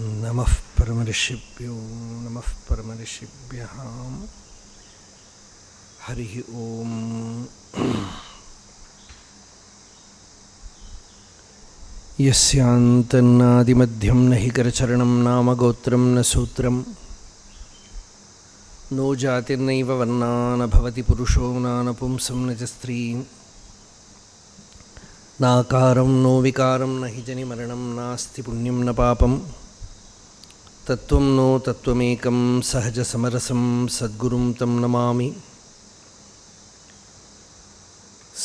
नमः परमऋषिभ्यो नमः परमऋषिभ्यः। हरिः ओम्। यस्यान्तन्नादिमध्यं न हि करचरणं नाम गोत्रं न सूत्रं नो जातिर्नैव वर्णा न भवति पुरुषो नानपुंसं न च स्त्रीं नाकारं नो विकारं न हि जनिमरणं नास्ति पुण्यं न पापं तत्त्वं नो तत्त्वमेकं सहजसमरसं सद्गुरुं तं नमामि।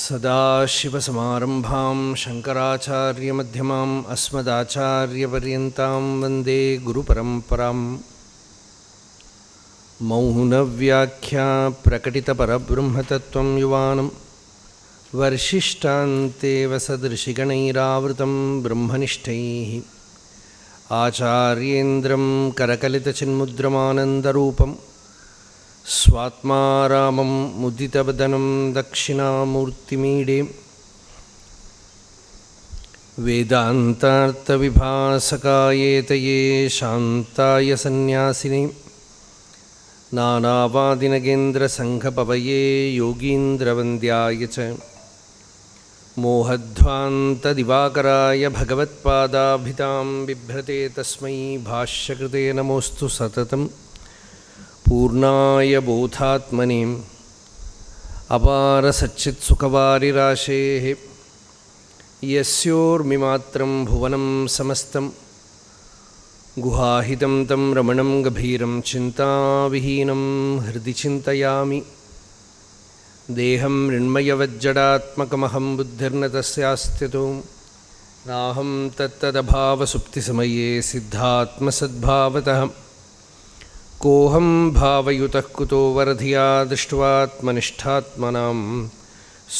सदाशिवसमारम्भां शङ्कराचार्यमध्यमाम् अस्मदाचार्यपर्यन्तां वन्दे गुरुपरम्पराम्। मौनव्याख्या प्रकटितपरब्रह्मतत्त्वं युवानं वर्षिष्टान्तेव सदृशिगणैरावृतं ब्रह्मनिष्ठैः आचार्येन्द्रं करकलितचिन्मुद्रमानन्दरूपं स्वात्मा रामं मुदितवदनं दक्षिणामूर्तिमीडे वेदान्तार्थविभासकायेतये शान्ताय सन्न्यासिने नानावादिनगेन्द्रसङ्घपवये योगीन्द्रवन्द्याय च मोहध्वान्तदिवाकराय भगवत्पादाभिधां बिभ्रते तस्मै भाष्यकृते नमोऽस्तु सततं पूर्णाय बोधात्मने अपारसच्चित्सुखवारिराशेः यस्योर्मिमात्रं भुवनं समस्तं गुहाहितं तं रमणं गभीरं चिन्ताविहीनं हृदि चिन्तयामि। देहं मृण्मयवज्जडात्मकमहं बुद्धिर्न तस्यास्त्यतो नाहं तत्तदभावसुप्तिसमये सिद्धात्मसद्भावतः कोऽहं भावयुतः कुतो वरधिया दृष्ट्वात्मनिष्ठात्मनां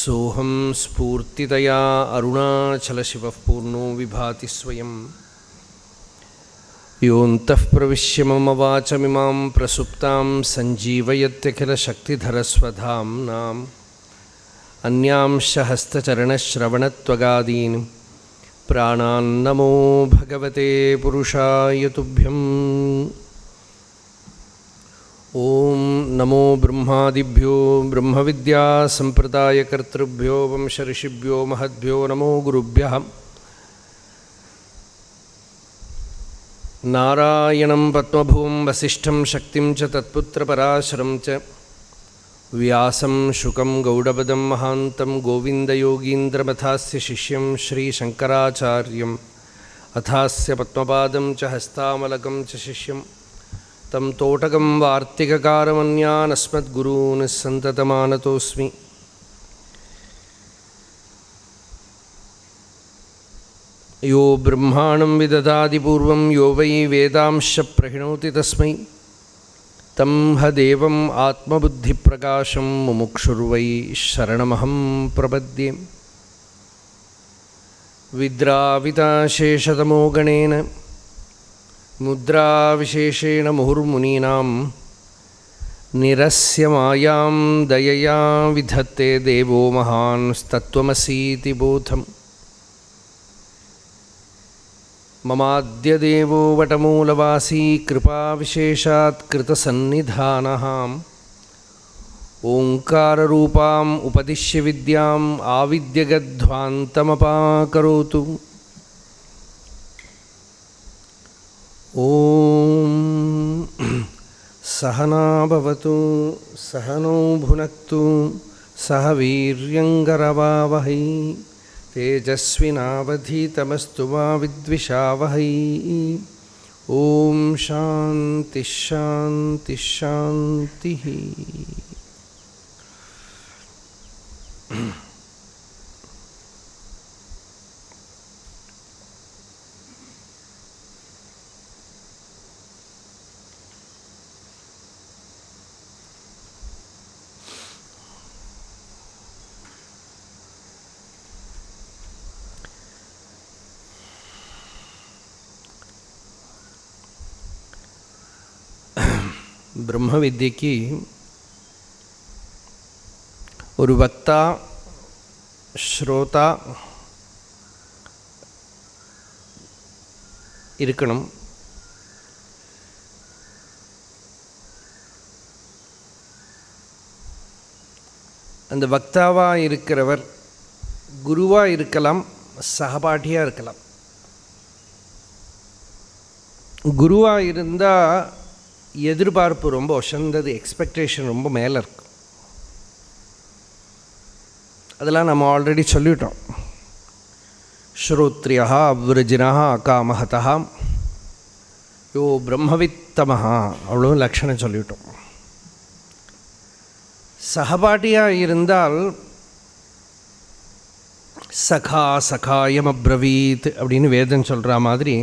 सोऽहं स्फूर्तितया अरुणाचलशिवः पूर्णो विभाति स्वयं। योऽन्तः प्रविश्य मम वाचमिमां प्रसुप्तां सञ्जीवयत्यखिलशक्तिधरस्वधाम्नाम् अन्यांश हस्तचरणश्रवणत्वगादीन् प्राणान्नमो भगवते पुरुषाय तुभ्यम्। ॐ नमो ब्रह्मादिभ्यो ब्रह्मविद्यासम्प्रदायकर्तृभ्यो वंशऋषिभ्यो महद्भ्यो नमो गुरुभ्यः। नारायणं पद्मभुवं वसिष्ठं शक्तिं च तत्पुत्रपराशरं च व्यासं शुकं गौडपदं महान्तं गोविन्दयोगीन्द्रमथास्य शिष्यं श्रीशङ्कराचार्यम् अथास्य पद्मपादं च हस्तामलकं च शिष्यं तं तोटकं वार्तिककारमन्यान् अस्मद्गुरून् सन्ततमानतोऽस्मि। यो ब्रह्माणं विदधाति पूर्वं यो वै वेदांश्च प्रहिणोति तस्मै तं ह देवम् आत्मबुद्धिप्रकाशं मुमुक्षुर्वै शरणमहं प्रपद्ये। विद्राविताशेषतमो गणेन मुद्राविशेषेण मुहुर्मुनीनां निरस्य मायां दयया विधत्ते देवो महांस्तत्त्वमसीति बोधम्। ममाद्यदेवो वटमूलवासी कृपाविशेषात् कृतसन्निधानः ओङ्काररूपाम् उपदिश्य विद्याम् आविद्यगध्वान्तमपाकरोतु। ॐ सहना भवतु सहनौ भुनक्तु सह वीर्यङ्करवावहै तेजस्विनावधीतमस्तु मा विद्विषावहै। ॐ शान्ति शान्ति शान्तिः। பிரம்ம வித்யக்கு ஒரு வக்தா ஸ்ரோதா இருக்கணும். அந்த வக்தாவாக இருக்கிறவர் குருவாக இருக்கலாம், சகபாட்டியாக இருக்கலாம். குருவாக இருந்தால் எதிர்பார்ப்பு ரொம்ப உசந்தது, எக்ஸ்பெக்டேஷன் ரொம்ப மேலே இருக்கும். அதெல்லாம் நம்ம ஆல்ரெடி சொல்லிட்டோம். ஸ்ரோத்ரியா அவ்ரஜினா அகாமஹதா யோ பிரம்மவித்தமஹா, அவ்வளோ லக்ஷணம் சொல்லிட்டோம். சகபாட்டியாக இருந்தால் சகா சகாயம் அப்ரவீத் அப்படின்னு வேதம் சொல்கிற மாதிரி,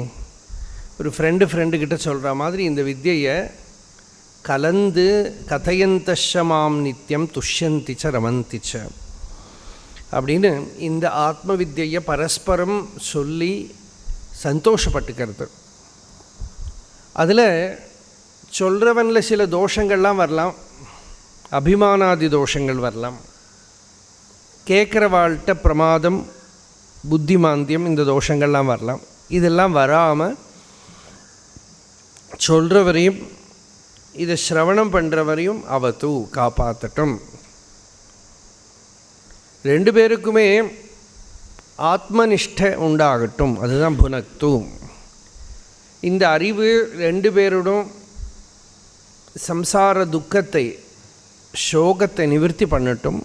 ஒரு ஃப்ரெண்டுக்கிட்ட சொல்கிற மாதிரி இந்த வித்தியை கலந்து கதையந்தஷமாம் நித்தியம் துஷ்யந்திச்ச ரமந்திச்ச அப்படின்னு இந்த ஆத்ம வித்தியை பரஸ்பரம் சொல்லி சந்தோஷப்பட்டுக்கிறது. அதில் சொல்கிறவனில் சில தோஷங்கள்லாம் வரலாம், அபிமானாதி தோஷங்கள் வரலாம், கேட்குறவாள்கிட்ட பிரமாதம் புத்திமாந்தியம் இந்த தோஷங்கள்லாம் வரலாம். இதெல்லாம் வராமல் சொல்கிறவரையும் இதை சிரவணம் பண்ணுறவரையும் அவத்து காப்பாற்றட்டும். ரெண்டு பேருக்குமே ஆத்மனிஷ்டை உண்டாகட்டும், அதுதான் புனக்து. இந்த அறிவு ரெண்டு பேரோடும் சம்சார துக்கத்தை சோகத்தை நிவர்த்தி பண்ணட்டும்.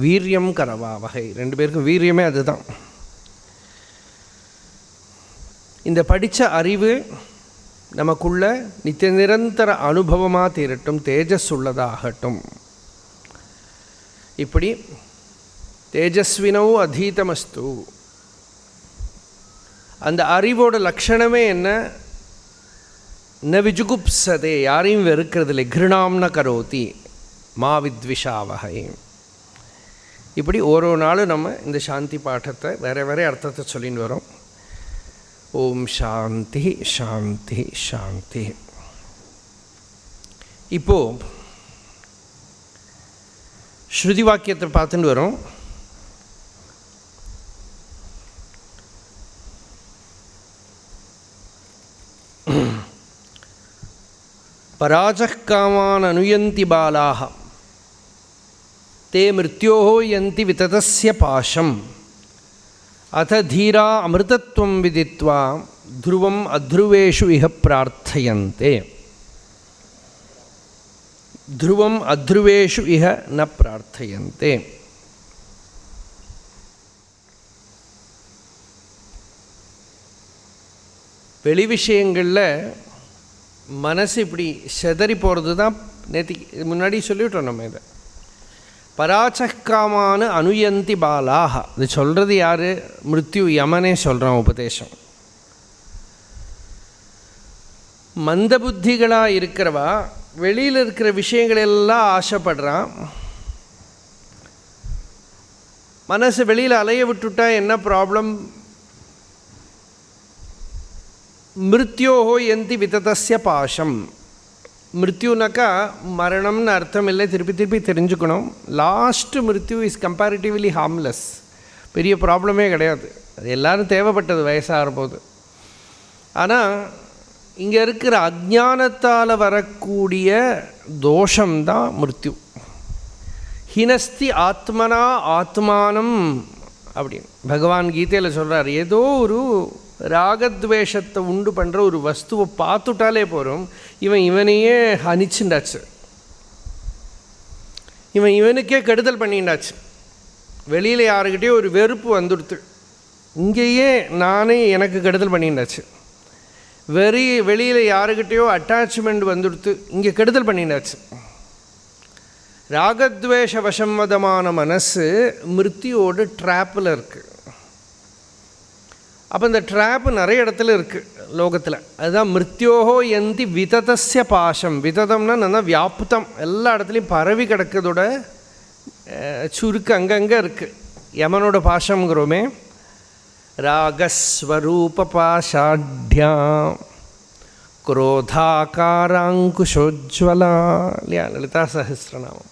வீரியம் கரவா வகை, ரெண்டு பேருக்கும் வீரியமே அதுதான். இந்த படித்த அறிவு நமக்குள்ள நித்திய நிரந்தர அனுபவமாக தீரட்டும், தேஜஸ் உள்ளதாகட்டும். இப்படி தேஜஸ்வினோ அதீதமஸ்து. அந்த அறிவோட லக்ஷணமே என்ன? ந விஜுகுப்சதே, யாரையும் வெறுக்கிறதில்லை. கிருணாம்ன கரோதி மா வித்விஷாவகை. இப்படி ஒரு நாளும் நம்ம இந்த சாந்தி பாட்டத்தை வேறு வேறு அர்த்தத்தை சொல்லின்னு வரோம். ஓம் சாந்தி சாந்தி சாந்தி. இப்போது ஸ்ருதி வாக்கியத்தை பார்த்துட்டு வரோம். பராஜः காமான் அனுயந்தி பாலாः தே மிருத்யோः யந்தி விததஸ்ய பாஷம் அத தீரா அமிர்தத்வம் விதித்வா த்ருவம் அத்ருவேஷு இஹ பிரார்த்தயந்தே. த்ருவம் அத்ருவேஷு இஹ ந பிரார்த்தயந்தே. வெளி விஷயங்களில் மனசு இப்படி செதறி போகிறது தான். நேற்று முன்னாடி சொல்லிவிட்டோம் நம்ம இதை. பராச்சக்காமான அனுயந்தி பாலாக, இது சொல்கிறது யார்? மிருத்யு யமனே சொல்கிறான் உபதேசம். மந்த புத்திகளாக இருக்கிறவா வெளியில் இருக்கிற விஷயங்களெல்லாம் ஆசைப்படுறான். மனசு வெளியில் அலைய விட்டுட்டா என்ன ப்ராப்ளம்? மிருத்யோஹோ யந்தி விததஸ்ய பாஷம். மிருத்யுனாக்கா மரணம்னு அர்த்தம் இல்லை, திருப்பி தெரிஞ்சுக்கணும். லாஸ்ட்டு மிருத்யு இஸ் கம்பேரிட்டிவ்லி ஹார்ம்லெஸ், பெரிய ப்ராப்ளமே கிடையாது. அது எல்லோரும் தேவைப்பட்டது வயசாகிற போது. ஆனால் இங்கே இருக்கிற அஜ்ஞானத்தால் வரக்கூடிய தோஷம்தான் மிருத்யு. ஹினஸ்தி ஆத்மனா ஆத்மானம் அப்படின்னு பகவான் கீதையில் சொல்கிறார். ஏதோ ஒரு ராகத்வேஷத்தை உண்டு பண்ணுற ஒரு வஸ்துவை பார்த்துட்டாலே போகிறோம், இவனையே ஹனிச்சுண்டாச்சு, இவனுக்கே கெடுதல் பண்ணிண்டாச்சு. வெளியில் யாருக்கிட்டேயோ ஒரு வெறுப்பு வந்துடுத்து, இங்கேயே நானே எனக்கு கெடுதல் பண்ணிண்டாச்சு. வெளியில் யாருக்கிட்டேயோ அட்டாச்மெண்ட் வந்துடுத்து, இங்கே கெடுதல் பண்ணிண்டாச்சு. ராகத்வேஷ வசம்மதமான மனசு மிருத்தியோட ட்ராப்பில் இருக்குது. அப்போ இந்த ட்ராப்பு நிறைய இடத்துல இருக்குது லோகத்தில். அதுதான் மிருத்யோஹோ யந்தி விததஸ்ய பாஷம். விததம்னா நல்லா வியாப்தம், எல்லா இடத்துலையும் பரவி கிடக்கிறதோட சுருக்கு அங்கங்கே இருக்குது. யமனோட பாஷங்கிறோமே. ராகஸ்வரூப பாஷாட்யா குரோதாகாராங்குஷோஜ்வலா இல்லையா லலிதா சஹஸ்ரநாமம்.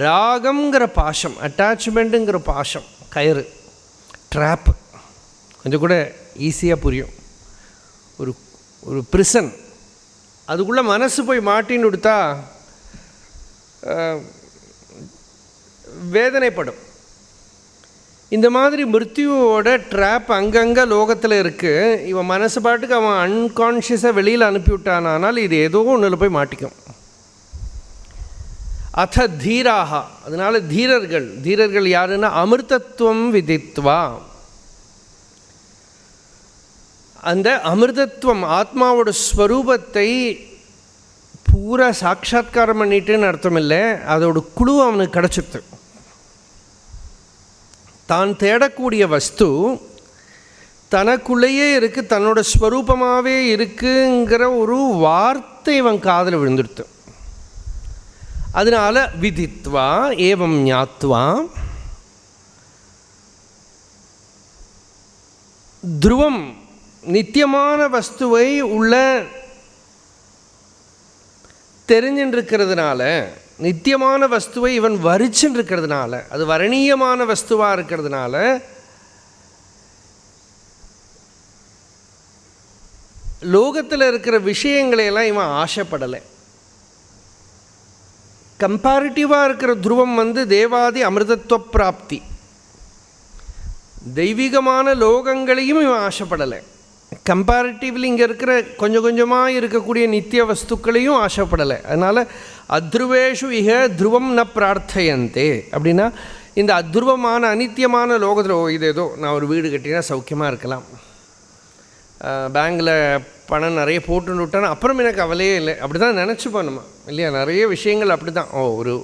ராகங்கிற பாஷம், அட்டாச்மெண்ட்டுங்கிற பாஷம், கயிறு, ட்ராப்பு. கொஞ்சம் கூட ஈஸியாக புரியும். ஒரு பிரிசன், அதுக்குள்ளே மனசு போய் மாட்டின்னு கொடுத்தா வேதனைப்படும். இந்த மாதிரி மிருத்யுவோட ட்ராப் அங்கங்கே லோகத்தில் இருக்குது. இவன் மனசு பாட்டுக்கு அவன் அன்கான்ஷியஸாக வெளியில் அனுப்பிவிட்டானால் இது ஏதோ ஒன்றில் போய் மாட்டிக்கும். அத தீராக, அதனால் தீரர்கள் யாருன்னா அமிர்தத்துவம் விதித்வா, அந்த அமிர்தத்துவம் ஆத்மாவோட ஸ்வரூபத்தை பூரா சாட்சாத்காரம் பண்ணிட்டுன்னு அர்த்தம் இல்லை, அதோட குழு அவனுக்கு கிடச்சிடுது. தான் தேடக்கூடிய வஸ்து தனக்குள்ளேயே இருக்குது, தன்னோட ஸ்வரூபமாகவே இருக்குங்கிற ஒரு வார்த்தை இவன் காதில் விழுந்துடுத்து. அதனால் விதித்வா ஏவம் ஞாத்வா துருவம் நித்தியமான வஸ்துவை உள்ள தெரிஞ்சுருக்கிறதுனால, நித்தியமான வஸ்துவை இவன் வரிச்சுன்னு இருக்கிறதுனால, அது வரணீயமான வஸ்துவாக இருக்கிறதுனால லோகத்தில் இருக்கிற விஷயங்களையெல்லாம் இவன் ஆசைப்படலை. கம்பேரிட்டிவாக இருக்கிற துருவம் தேவாதி அமிர்தத்துவ பிராப்தி, தெய்வீகமான லோகங்களையும் இவன் ஆசைப்படலை. கம்பேரிட்டிவ்லி இங்கே இருக்கிற கொஞ்சம் கொஞ்சமாக இருக்கக்கூடிய நித்திய வஸ்துக்களையும் ஆசைப்படலை. அதனால் அத்ருவேஷு இக துருவம் ந பிரார்த்தையந்தே அப்படின்னா, இந்த அத்ருவமான அனித்தியமான லோகத்தில் இது ஏதோ நான் ஒரு வீடு கட்டினா சௌக்கியமாக இருக்கலாம், பேங்கில் பணம் நிறைய போட்டுன்னு விட்டானா அப்புறம் எனக்கு கவலையே இல்லை, அப்படி தான் நினச்சிப்போம் நம்ம இல்லையா? நிறைய விஷயங்கள் அப்படி தான். ஒரு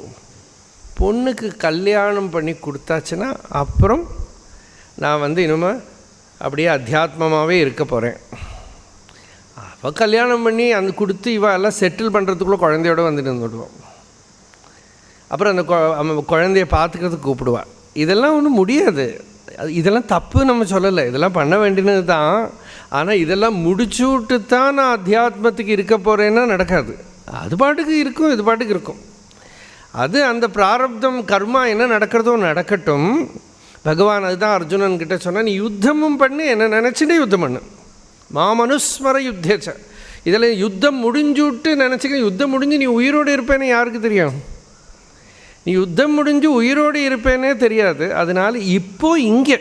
பொண்ணுக்கு கல்யாணம் பண்ணி கொடுத்தாச்சுன்னா அப்புறம் நான் இனிமேல் அப்படியே அத்தியாத்மமாகவே இருக்க போகிறேன். அப்போ கல்யாணம் பண்ணி அந்த கொடுத்து இவ எல்லாம் செட்டில் பண்ணுறதுக்குள்ளே குழந்தையோடு வந்துடுவோம். அப்புறம் அந்த குழந்தைய பார்த்துக்கிறதுக்கு கூப்பிடுவாள். இதெல்லாம் ஒன்றும் முடியாது. இதெல்லாம் தப்பு நம்ம சொல்லலை, இதெல்லாம் பண்ண வேண்டியது தான். ஆனால் இதெல்லாம் முடிச்சு விட்டு தான் நான் அத்தியாத்மத்துக்கு இருக்க போகிறேன்னா நடக்காது. அது பாட்டுக்கு இருக்கும், இது பாட்டுக்கு இருக்கும். அது அந்த பிராரப்தம் கர்மா என்ன நடக்கிறதோ நடக்கட்டும். பகவான் அதுதான் அர்ஜுனன் கிட்ட சொன்னால், நீ யுத்தமும் பண்ணு, என்ன நினச்சிட்டே யுத்தம் பண்ணு, மாமனுஸ்மர யுத்தேச்ச. இதில் யுத்தம் முடிஞ்சுவிட்டு நினச்சிக்க, யுத்தம் முடிஞ்சு நீ உயிரோடு இருப்பேன்னு யாருக்கு தெரியும்? நீ யுத்தம் முடிஞ்சு உயிரோடு இருப்பேனே தெரியாது. அதனால் இப்போ இங்கே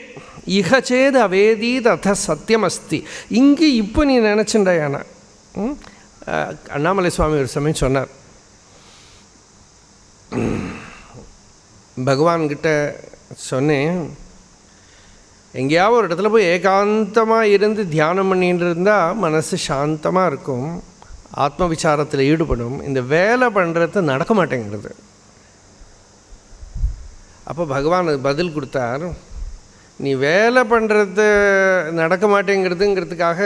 இகச்சேது அவேதீத் அத சத்தியம் அஸ்தி, இங்கே இப்போ நீ நினச்சிண்டாயானா. அண்ணாமலை சுவாமி ஒரு சமயம் சொன்னார், பகவான்கிட்ட சொன்னேன், எங்கேயாவது ஒரு இடத்துல போய் ஏகாந்தமாக இருந்து தியானம் பண்ணிட்டு இருந்தால் மனசு சாந்தமாக இருக்கும், ஆத்ம விசாரத்தில் ஈடுபடும். இந்த வேலை பண்ணுறது நடக்க மாட்டேங்கிறது. அப்போ பகவான் பதில் கொடுத்தார், நீ வேலை பண்ணுறது நடக்க மாட்டேங்கிறதுங்கிறதுக்காக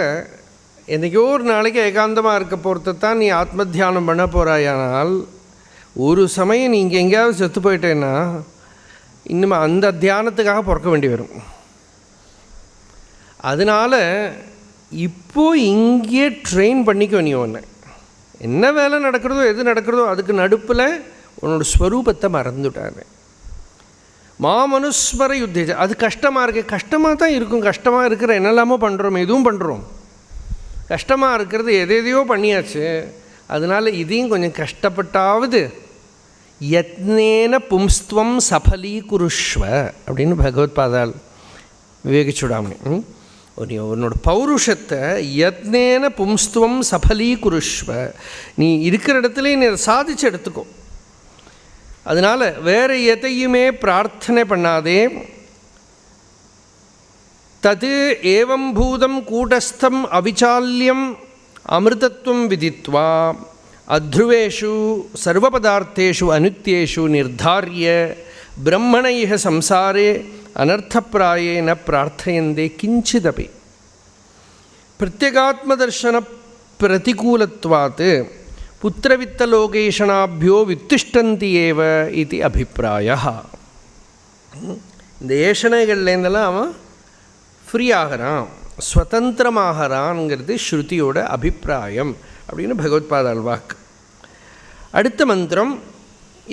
என்றைக்கோ ஒரு நாளைக்கு ஏகாந்தமாக இருக்க போகிறது தான் நீ ஆத்ம தியானம் பண்ண போகிறாயானால், ஒரு சமயம் நீ இங்கே எங்கேயாவது செத்து போயிட்டேன்னா இன்னும் அந்த தியானத்துக்காக பிறக்க வேண்டி வரும். அதனால் இப்போது இங்கே ட்ரெயின் பண்ணிக்க நீ ஒன்று, என்ன வேலை நடக்கிறதோ எது நடக்கிறதோ அதுக்கு நடுப்பில் உன்னோட ஸ்வரூபத்தை மறந்துவிட்டாரு. மாமனுஸ்மர யுத்தேஜ, அது கஷ்டமாக இருக்குது, கஷ்டமாக தான் இருக்கும். கஷ்டமாக இருக்கிற என்னெல்லாமோ பண்ணுறோம், எதுவும் பண்ணுறோம். கஷ்டமாக இருக்கிறது எதையோ பண்ணியாச்சு. அதனால் இதையும் கொஞ்சம் கஷ்டப்பட்டாவது யத்னேன பும்ஸ்துவம் சபலீகுருஷ்வ அப்படின்னு பகவத்பாதால் விவேகிச்சுடாமணி. உன்னோட பௌருஷத்தை யத்னேன பும்ஸ்துவம் சபலீகுருஷ்வ, நீ இருக்கிற இடத்துல நீ சாதிச்சு எடுத்துக்கோ. அதனால் வேறு எதையுமே பிரார்த்தனை பண்ணாதே. தது ஏவம் பூதம் கூடஸ்தம் அவிச்சால்யம் அமிர்தத்துவம் விதித்வா அத்ருவேஷு சர்வபதார்த்தேஷு அனுத்தியேஷு நிர்தாரிய பிரம்மண இஹ சம்சாரே அனர்த்தப்பிராயே ந பிரார்த்தயந்தே கிஞ்சிதபி பிரத்யேகாத்மதர்ஷன பிரதிகூலத்வாத் புத்திரவித்தலோகேஷனாபியோ வித்துஷ்டந்தி ஏவ இது அபிப்பிராய. இந்த ஏஷனைகள்லேருந்தெல்லாம் அவன் ஃப்ரீ ஆகிறான், சுதந்திரமாகறான்ங்கிறது ஸ்ருதியோட அபிப்பிராயம் அப்படின்னு பகவத்பாதால் வாக்கு. அடுத்த மந்திரம்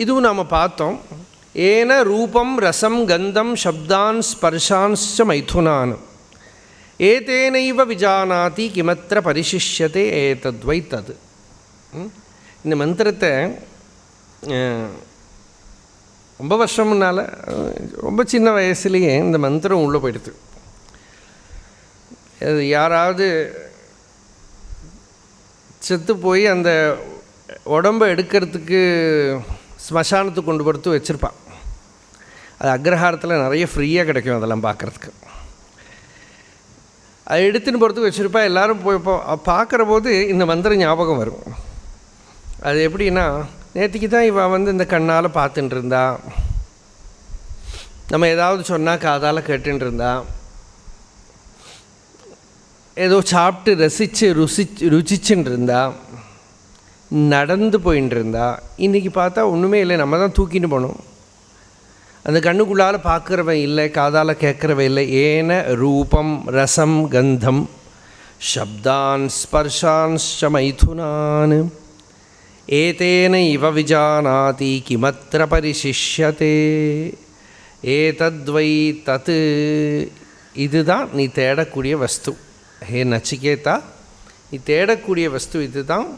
இதுவும் நாம் பார்த்தோம். ஏன ரூபம் ரசம் கந்தம் சப்தான் ஸ்பர்ஷான்ச்ச மைதுனான் ஏதேனைவ விஜானாதி கிமத்திர பரிசிஷ்யதே ஏதத்வை தது. இந்த மந்திரத்தை ரொம்ப வருஷம் முன்னால், ரொம்ப சின்ன வயசுலேயே இந்த மந்திரம் உள்ளே போயிடுது. அது யாராவது செத்து போய் அந்த உடம்பை எடுக்கிறதுக்கு ஸ்மசானத்துக்கு கொண்டு போகிறது வச்சுருப்பான். அது அக்ரஹாரத்தில் நிறைய ஃப்ரீயாக கிடைக்கும் அதெல்லாம் பார்க்குறதுக்கு. அது எடுத்துன்னு போகிறதுக்கு வச்சுருப்பா. எல்லோரும் போய் பார்க்குற போது இந்த மந்திரம் ஞாபகம் வரும். அது எப்படின்னா, நேற்றுக்கு தான் இவள் இந்த கண்ணால் பார்த்துட்டு இருந்தா, நம்ம ஏதாவது சொன்னால் காதால் கேட்டுன்னு இருந்தா, ஏதோ சாப்பிட்டு ரசித்து ருச்சிச்சுன்னு இருந்தா, நடந்து போயின்னு இருந்தா. இன்றைக்கி பார்த்தா ஒன்றுமே இல்லை, நம்ம தான் தூக்கின்னு போனோம். அந்த கண்ணுக்குள்ளால் பார்க்குறவன் இல்லை, காதால் கேட்குறவன் இல்லை. ஏன ரூபம் ரசம் கந்தம் சப்தான் ஸ்பர்ஷான்ச்ச மைதுனான் ஏதேன இவ விஜானாதி கிமத்ர பரிசிஷ்யதே ஏதத்வை தத். இதுதான் நீ தேடக்கூடிய வஸ்து. ஹே நச்சிகேதா, நீ தேடக்கூடிய வஸ்து இதுதான்.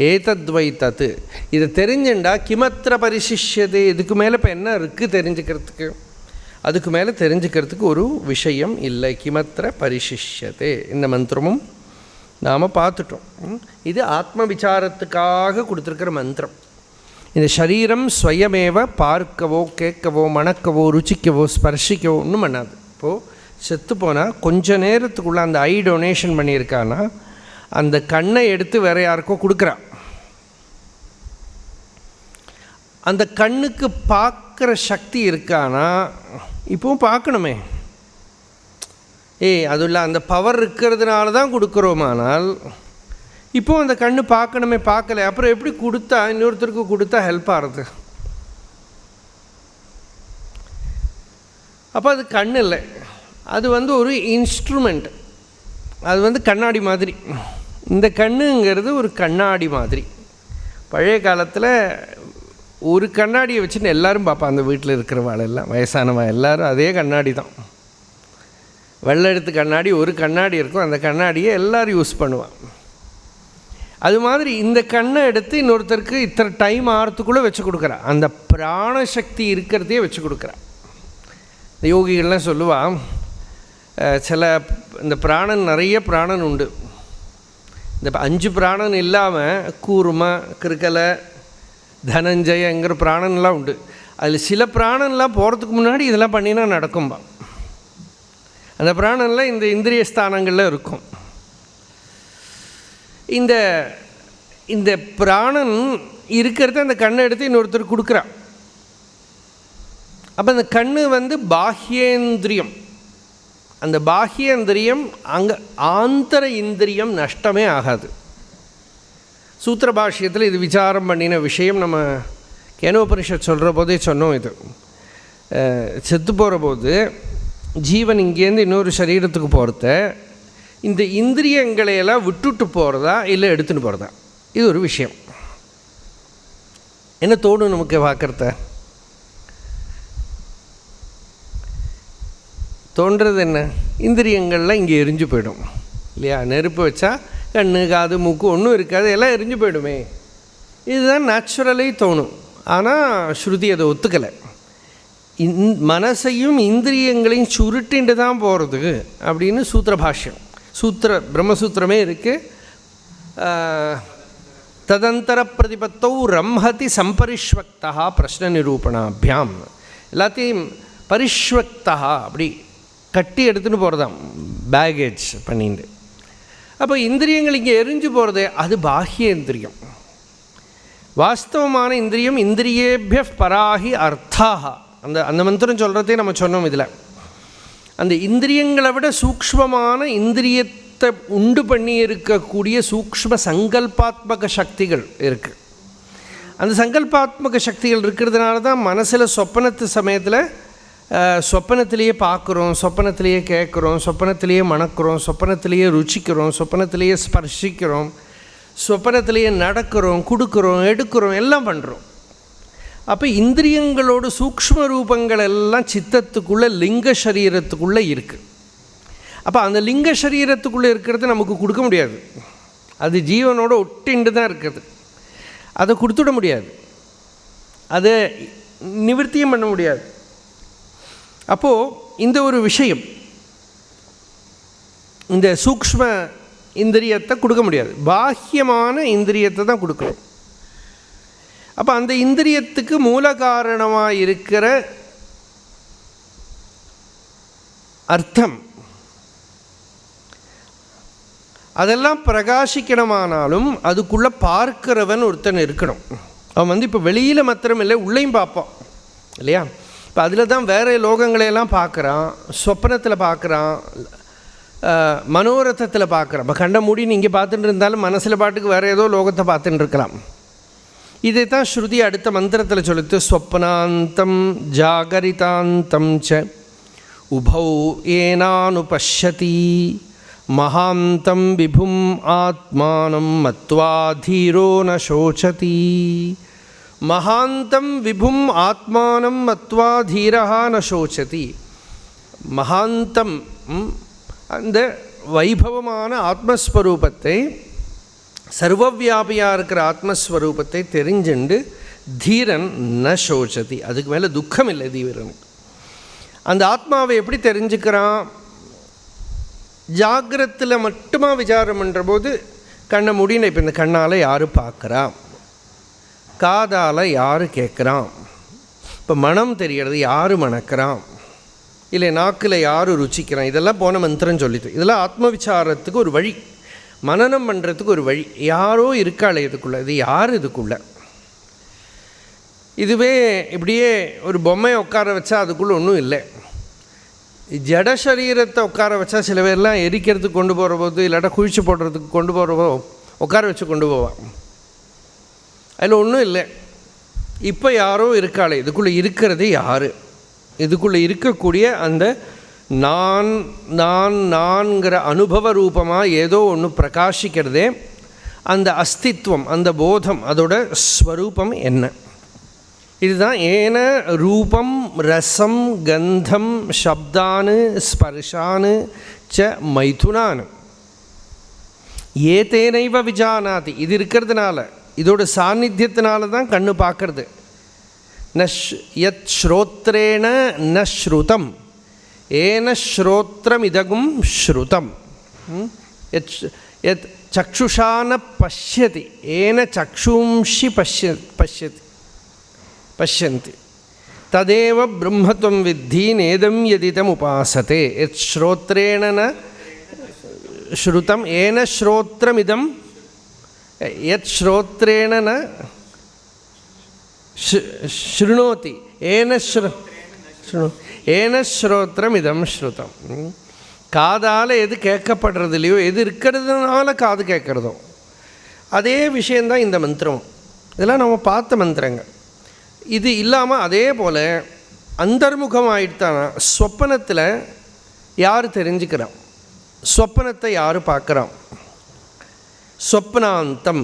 ஏதத்வை தத்து. இதை தெரிஞ்சுண்டா கிமத்திர பரிசிஷ்யதே. இதுக்கு மேலே இப்போ என்ன இருக்குது தெரிஞ்சுக்கிறதுக்கு? அதுக்கு மேலே தெரிஞ்சுக்கிறதுக்கு ஒரு விஷயம் இல்லை. கிமத்திர பரிசிஷ்யதே இந்த மந்திரமும் நாம் பார்த்துட்டோம். இது ஆத்ம விசாரத்துக்காக கொடுத்துருக்கிற மந்திரம். இந்த சரீரம் ஸ்வயமேவ பார்க்கவோ கேட்கவோ மணக்கவோ ருச்சிக்கவோ ஸ்பர்ஷிக்கவோ ஒன்றும் பண்ணாது. இப்போது செத்து போனால் கொஞ்ச நேரத்துக்குள்ளே அந்த ஐ டொனேஷன் பண்ணியிருக்கான்னா அந்த கண்ணை எடுத்து வேறு யாருக்கோ கொடுக்குறான். அந்த கண்ணுக்கு பார்க்குற சக்தி இருக்கானா? இப்போவும் பார்க்கணுமே. அதுவும் இல்லை, அந்த பவர் இருக்கிறதுனால தான் கொடுக்குறோமானால் இப்போது அந்த கண்ணு பார்க்கணுமே, பார்க்கல. அப்புறம் எப்படி கொடுத்தா இன்னொருத்தருக்கு கொடுத்தா ஹெல்ப் ஆகிறது? அப்போ அது கண் இல்லை, அது ஒரு இன்ஸ்ட்ருமெண்ட். அது கண்ணாடி மாதிரி. இந்த கண்ணுங்கிறது ஒரு கண்ணாடி மாதிரி. பழைய காலத்தில் ஒரு கண்ணாடியை வச்சுன்னு எல்லோரும் பார்ப்பான். அந்த வீட்டில் இருக்கிறவாளெல்லாம் வயசானவன் எல்லோரும் அதே கண்ணாடி தான். வெள்ளை எடுத்து கண்ணாடி, ஒரு கண்ணாடி இருக்கும். அந்த கண்ணாடியை எல்லோரும் யூஸ் பண்ணுவான். அது மாதிரி இந்த கண்ணை எடுத்து இன்னொருத்தருக்கு இத்தனை டைம் ஆகிறதுக்குள்ளே வச்சு கொடுக்குறான். அந்த பிராணசக்தி இருக்கிறதையே வச்சு கொடுக்குறான். இந்த யோகிகள்லாம் சொல்லுவான், சில இந்த பிராணன் நிறைய பிராணன் உண்டு. இந்த 5 பிராணன் இல்லாமல் கூர்ம, கிருக்கலை, தனஞ்சயங்கிற பிராணன்லாம் உண்டு. அதில் சில பிராணன்லாம் போகிறதுக்கு முன்னாடி இதெல்லாம் பண்ணினா நடக்கும்பா. அந்த பிராணன்லாம் இந்த இந்திரிய ஸ்தானங்களில் இருக்கும். இந்த இந்த பிராணன் இருக்கிறத அந்த கண்ணை எடுத்து இன்னொருத்தர் கொடுக்குறான். அப்போ அந்த கண்ணு பாஹ்யேந்திரியம். அந்த பாஹ்யேந்திரியம் அங்கே ஆந்தர இந்திரியம் நஷ்டமே ஆகாது. சூத்திர பாஷ்யத்தில் இது விசாரம் பண்ணின விஷயம் நம்ம கேனோபனிஷத் சொல்கிற போதே சொன்னோம். இது செத்து போகிற போது ஜீவன் இங்கேருந்து இன்னொரு சரீரத்துக்கு போகிறத இந்த இந்திரியங்களையெல்லாம் விட்டுட்டு போகிறதா இல்லை எடுத்துன்னு போகிறதா, இது ஒரு விஷயம். என்ன தோணும் நமக்கு பார்க்குறத? தோன்றது என்ன? இந்திரியங்கள்லாம் இங்கே எரிஞ்சு போயிடும் இல்லையா? நெருப்பு வச்சா கண்ணு காது மூக்கு ஒன்றும் இருக்காது, எல்லாம் எரிஞ்சு போயிடுமே. இதுதான் நேச்சுரலி தோணும். ஆனால் ஸ்ருதி அதை ஒத்துக்கலை. மனசையும் இந்திரியங்களையும் சுருட்டின்ட்டு தான் போகிறது அப்படின்னு சூத்திர பாஷ்யம், பிரம்மசூத்திரமே இருக்குது. ததந்தர பிரதிபத்தௌ ரம்ஹதி சம்பரிஷ்வக்தா பிரஷ்ன நிரூபணாபியாம். எல்லாத்தையும் பரிஷ்வக்தா அப்படி கட்டி எடுத்துன்னு போகிறதாம், பேகேஜ் பண்ணிட்டு. அப்போ இந்திரியங்கள் இங்கே எரிஞ்சு போகிறது அது பாஹ்யேந்திரியம். வாஸ்தவமான இந்திரியம் இந்திரியேபிய பராகி அர்த்தாக. அந்த மந்திரம் சொல்கிறதே நம்ம சொன்னோம். இதில் அந்த இந்திரியங்களை விட சூக்ஷ்மமான இந்திரியத்தை உண்டு பண்ணி இருக்கக்கூடிய சூக்ஷ்ம சங்கல்பாத்மக சக்திகள் இருக்குது. அந்த சங்கல்பாத்மக சக்திகள் இருக்கிறதுனால தான் மனசில் சொப்பனத்து சமயத்தில் சொப்பனத்திலேயே பார்க்குறோம், சொப்பனத்திலேயே கேட்குறோம், சொப்பனத்திலேயே மணக்கிறோம், சொப்பனத்திலேயே ருச்சிக்கிறோம், சொப்பனத்திலேயே ஸ்பர்ஷிக்கிறோம், சொப்பனத்திலேயே நடக்கிறோம், கொடுக்குறோம், எடுக்கிறோம், எல்லாம் பண்ணுறோம். அப்போ இந்திரியங்களோட சூக்ஷ்ம ரூபங்கள் எல்லாம் சித்தத்துக்குள்ளே லிங்க சரீரத்துக்குள்ளே இருக்குது. அப்போ அந்த லிங்க சரீரத்துக்குள்ளே இருக்கிறது நமக்கு கொடுக்க முடியாது. அது ஜீவனோட ஒட்டிண்டு தான் இருக்குது. அதை கொடுத்துட முடியாது. அதை நிவர்த்தியும் பண்ண முடியாது. அப்போது இந்த ஒரு விஷயம், இந்த சூக்ஷ்ம இந்திரியத்தை கொடுக்க முடியாது, பாஹ்யமான இந்திரியத்தை தான் கொடுக்கணும். அப்போ அந்த இந்திரியத்துக்கு மூல காரணமாக இருக்கிற அர்த்தம் அதெல்லாம் பிரகாசிக்கணுமானாலும் அதுக்குள்ளே பார்க்கிறவன் ஒருத்தன் இருக்கணும். அவன் இப்போ வெளியில் மாத்திரம் இல்லை, உள்ளேயும் பார்ப்பான் இல்லையா? இப்போ அதில் தான் வேறு லோகங்களையெல்லாம் பார்க்குறான், சொப்பனத்தில் பார்க்குறான், மனோரதத்தில் பார்க்குறான். இப்போ கண்ட மூடி நீங்கள் பார்த்துட்டு இருந்தாலும் மனசில் பாட்டுக்கு வேறு ஏதோ லோகத்தை பார்த்துட்டு இருக்கலாம். இதை தான் ஸ்ருதி அடுத்த மந்திரத்தில் சொல்லுது, ஸ்வப்னாந்தம் ஜாகரிதாந்தம் ச உபௌ ஏனானுபஷ்யதி மகாந்தம் விபும் ஆத்மானம் மத்வா தீரோ ந சோச்சதி. மகாந்தம் விபும் ஆத்மானம் மத்வா தீரஹா ந சோச்சதி. மகாந்தம் அந்த வைபவமான ஆத்மஸ்வரூபத்தை, சர்வவியாபியாக இருக்கிற ஆத்மஸ்வரூபத்தை தெரிஞ்சுண்டு தீரன் ந சோச்சதி, அதுக்கு மேலே துக்கம் இல்லை தீவிரனுக்கு. அந்த ஆத்மாவை எப்படி தெரிஞ்சுக்கிறான்? ஜாகிரத்தில் மட்டுமா விசாரம் பண்ணுற போது கண்ணை மூடின, இப்போ இந்த கண்ணால் யார் பார்க்குறான், காதால் யார் கேட்குறான், இப்போ மனம் தெரிகிறது யார் மணக்கிறான், இல்லை நாக்கில் யார் ருச்சிக்கிறான், இதெல்லாம் போன மந்திரம் சொல்லிட்டு, இதெல்லாம் ஆத்ம விசாரத்துக்கு ஒரு வழி, மனனம் பண்ணுறதுக்கு ஒரு வழி. யாரோ இருக்காளே இதுக்குள்ளே, இது யார் இதுக்குள்ளே? இதுவே இப்படியே ஒரு பொம்மையை உட்கார வச்சா அதுக்குள்ளே ஒன்றும் இல்லை. ஜட சரீரத்தை உட்கார வச்சா சில பேர்லாம் எரிக்கிறதுக்கு கொண்டு போகிற போது, இல்லாட்டா குழிச்சு போடுறதுக்கு கொண்டு போகிறப்போ உட்கார வச்சு கொண்டு போவான், அதில் ஒன்றும் இல்லை. இப்போ யாரோ இருக்காளே, இதுக்குள்ளே இருக்கிறது யார்? இதுக்குள்ளே இருக்கக்கூடிய அந்த நான் நான் நான்கிற அனுபவ ரூபமாக ஏதோ ஒன்று பிரகாசிக்கிறதே, அந்த அஸ்தித்வம், அந்த போதம், அதோட ஸ்வரூபம் என்ன? இதுதான் ஏன ரூபம் ரசம் கந்தம் சப்தானு ஸ்பர்ஷானு ச மைதுனானு ஏதேனைவ விஜானாதி. இது இருக்கிறதுனால, இதோட சாநித்தியத்தினால தான் கண்ணு பார்க்கறது. யத் ஸ்ரோத்ரேண ந ஸ்ருதம் ஏன ஸ்ரோத்ரம் இதகும் ஸ்ருதம். யத் சக்ஷுஷா ந பஷ்யதி ஏன சக்ஷும்ஷி பஷ்யந்தி ததேவ பிரம்மத்வம் வித்தி நேதம் யதிதம் உபாசதே. யத் ஸ்ரோத்ரேண ந ஸ்ருதம் ஏன ஸ்ரோத்ரமிதம், யத் ஸ்ரோத்ரேண ந ஸ்ருணோதி ஏன ஸ்ரோத்ரம் இதம் ஸ்ருதம். காதால் எது கேட்கப்படுறது இல்லையோ, எது இருக்கிறதுனால காது கேட்குறதோ அதே விஷயந்தான் இந்த மந்திரம். இதெல்லாம் நம்ம பார்த்த மந்திரங்கள். இது இல்லாமல் அதே போல் அந்தர்முகம் ஆகிட்டானா சொப்பனத்தில் யார் தெரிஞ்சுக்கிறான், சொப்பனத்தை யார் பார்க்குறான்? சொப்னாந்தம்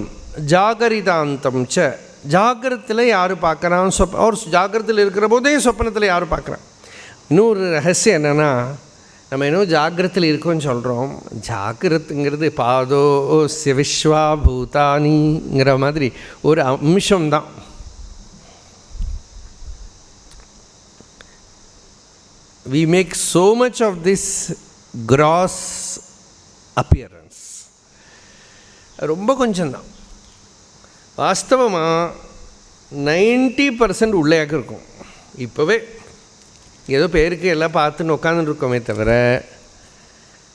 ஜாகரிதாந்தம் ச, ஜாகிரத்தில் யார் பார்க்குறான், அவர் ஜாகிரத்தில் இருக்கிற போதே சொப்பனத்தில் யார் பார்க்குறான்? இன்னொரு ரகசியம் என்னென்னா, நம்ம இன்னும் ஜாகிரத்தில் இருக்கோன்னு சொல்கிறோம், ஜாகிரத்துங்கிறது பாதோ விஸ்வா பூதானிங்கிற மாதிரி ஒரு அம்சம்தான். We make so much of this gross appearance. ரொம்ப கொஞ்சம்தான். வாஸ்தவமாக 90% உள்ளேயாக இருக்கும். இப்போவே ஏதோ பேருக்கு எல்லாம் பார்த்துன்னு உட்காந்துட்டு இருக்கோமே தவிர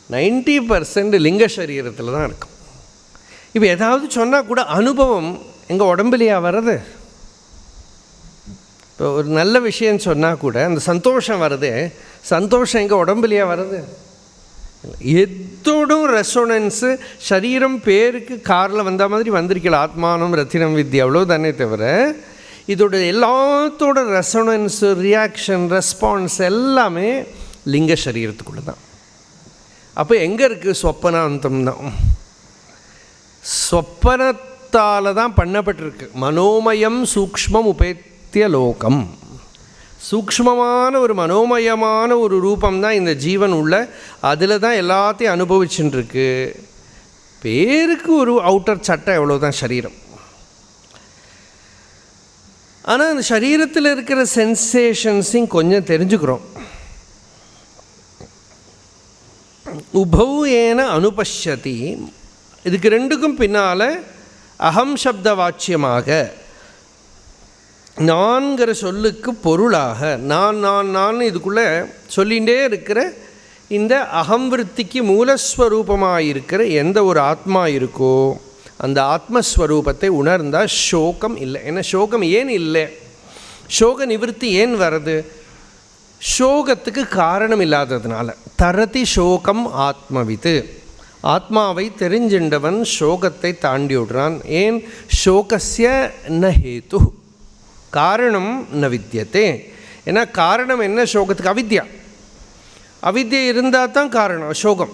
90% லிங்க சரீரத்தில் தான் இருக்கும். இப்போ ஏதாவது சொன்னால் கூட அனுபவம் எங்கள் உடம்புலையா வர்றது? இப்போ ஒரு நல்ல விஷயம் சொன்னால் கூட அந்த சந்தோஷம் வருது, சந்தோஷம் எங்கள் உடம்புலையா வருது? எதோடும் ரெசோனன்ஸு சரீரம் பேருக்கு காரில் வந்த மாதிரி வந்திருக்கல, ஆத்மானம் ரத்தினம் வித்யா அவ்வளோ தானே தவிர இதோட எல்லாத்தோட ரெசோனன்ஸு ரியாக்ஷன் ரெஸ்பான்ஸ் எல்லாமே லிங்க சரீரத்துக்குள்ளே தான். அப்போ எங்கே இருக்குது? சொப்பனாந்தம் தான். சொப்பனத்தால் தான் பண்ணப்பட்டிருக்கு. மனோமயம் சூக்ஷ்மம் உபேத்திய லோகம். சூக்ஷ்மமான ஒரு மனோமயமான ஒரு ரூபம்தான் இந்த ஜீவன் உள்ள, அதில் தான் எல்லாத்தையும் அனுபவிச்சுட்டுருக்கு. பேருக்கு ஒரு அவுட்டர் சட்டை எவ்வளோதான் சரீரம். ஆனால் அந்த சரீரத்தில் இருக்கிற சென்சேஷன்ஸையும் கொஞ்சம் தெரிஞ்சுக்கிறோம். உபௌ ஏன அனுபஷ்யதி, இதுக்கு ரெண்டுக்கும் பின்னால் அகம் சப்த வாச்சியமாக நான்கிற சொல்லுக்கு பொருளாக நான் இதுக்குள்ளே சொல்லிகிட்டே இருக்கிற இந்த அகம்விருத்திக்கு மூலஸ்வரூபமாக இருக்கிற எந்த ஒரு ஆத்மா இருக்கோ அந்த ஆத்மஸ்வரூபத்தை உணர்ந்தால் சோகம் இல்லை. ஏன்னா சோகம் ஏன் இல்லை, சோக நிவர்த்தி ஏன் வருது? சோகத்துக்கு காரணம் இல்லாததுனால. தரதி சோகம் ஆத்மவித்து, ஆத்மாவை தெரிஞ்சின்றவன் சோகத்தை தாண்டி விடுறான். ஏன்? சோகஸ்ய ந ஹேது, காரணம் ந வித்தியதே. ஏன்னா காரணம் என்ன சோகத்துக்கு? அவித்யா. அவித்யை இருந்தால் தான் காரணம் சோகம்.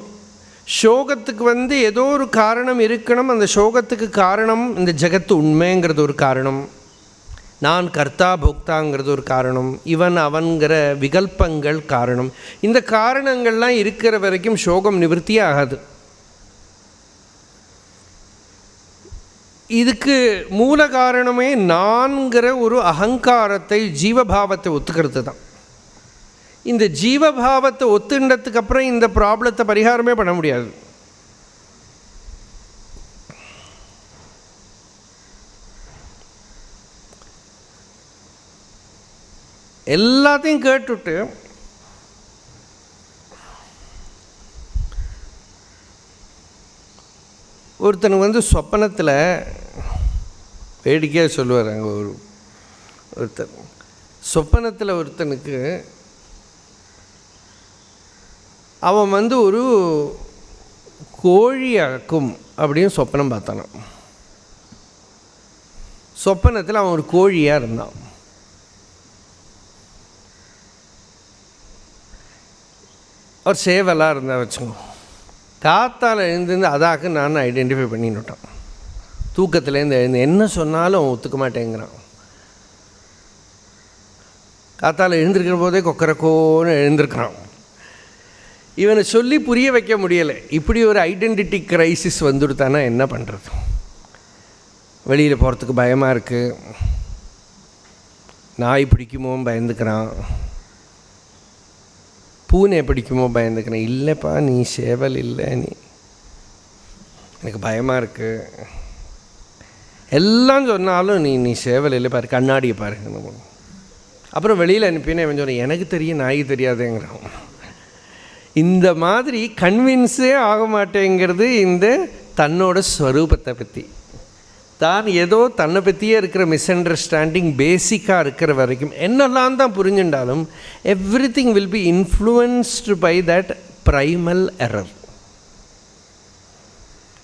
சோகத்துக்கு ஏதோ ஒரு காரணம் இருக்கணும். அந்த சோகத்துக்கு காரணம் இந்த ஜெகத்து உண்மைங்கிறது ஒரு காரணம், நான் கர்த்தா போக்தாங்கிறது ஒரு காரணம், இவன் அவன்கிற விகல்பங்கள் காரணம். இந்த காரணங்கள்லாம் இருக்கிற வரைக்கும் சோகம் நிவர்த்தியே ஆகாது. இதுக்கு மூல காரணமே நான்கிற ஒரு அகங்காரத்தை, ஜீவபாவத்தை ஒத்துக்கிறது தான். இந்த ஜீவபாவத்தை ஒத்துண்டதுக்கு அப்புறம் இந்த ப்ராப்ளத்தை பரிகாரமே பண்ண முடியாது. எல்லாத்தையும் கேட்டுட்டு ஒருத்தனுக்கு சொப்பனத்தில் வேடிக்கையாக சொல்லுவார். அங்கே ஒருத்தர் சொப்பனத்தில் ஒருத்தனுக்கு அவன் ஒரு கோழியாக்கும் அப்படின்னு சொப்பனம் பார்த்தானான். சொப்பனத்தில் அவன் ஒரு கோழியாக இருந்தான். அவர் சேவலாக இருந்தால் வச்சுக்கோ. காத்தால் எழுந்திருந்து அதாக்கு நான் ஐடென்டிஃபை பண்ணிவிட்டான். தூக்கத்துலேருந்து எழுந்து என்ன சொன்னாலும் அவன் ஒத்துக்க மாட்டேங்கிறான். காத்தால் எழுந்திருக்கிற போதே கொக்கரக்கோன்னு எழுந்திருக்கிறான். இவனை சொல்லி புரிய வைக்க முடியலை. இப்படி ஒரு ஐடென்டிட்டி க்ரைசிஸ் வந்துடுத்தானா என்ன பண்ணுறது? வெளியில் போகிறதுக்கு பயமாக இருக்குது, நாய் பிடிக்குமோ பயந்துக்கிறான், பூனை பிடிக்குமோ பயந்துக்கிறேன். இல்லைப்பா நீ சேவல் இல்லை, நீ எனக்கு பயமாக இருக்குது எல்லாம் சொன்னாலும் நீ சேவல் இல்லை, பாரு கண்ணாடியை பாருங்க. அப்புறம் வெளியில் அனுப்பினே அவன் சொன்ன எனக்கு தெரியும் நாய்க்கு தெரியாதேங்கிறான். இந்த மாதிரி கன்வின்ஸே ஆக மாட்டேங்கிறது இந்த தன்னோட ஸ்வரூபத்தை பற்றி. தான் ஏதோ தன்னை பற்றியே இருக்கிற மிஸ் அண்டர்ஸ்டாண்டிங் பேசிக்காக இருக்கிற வரைக்கும் என்னெல்லாம் தான் புரிஞ்சுட்டாலும் everything will be influenced by that primal error.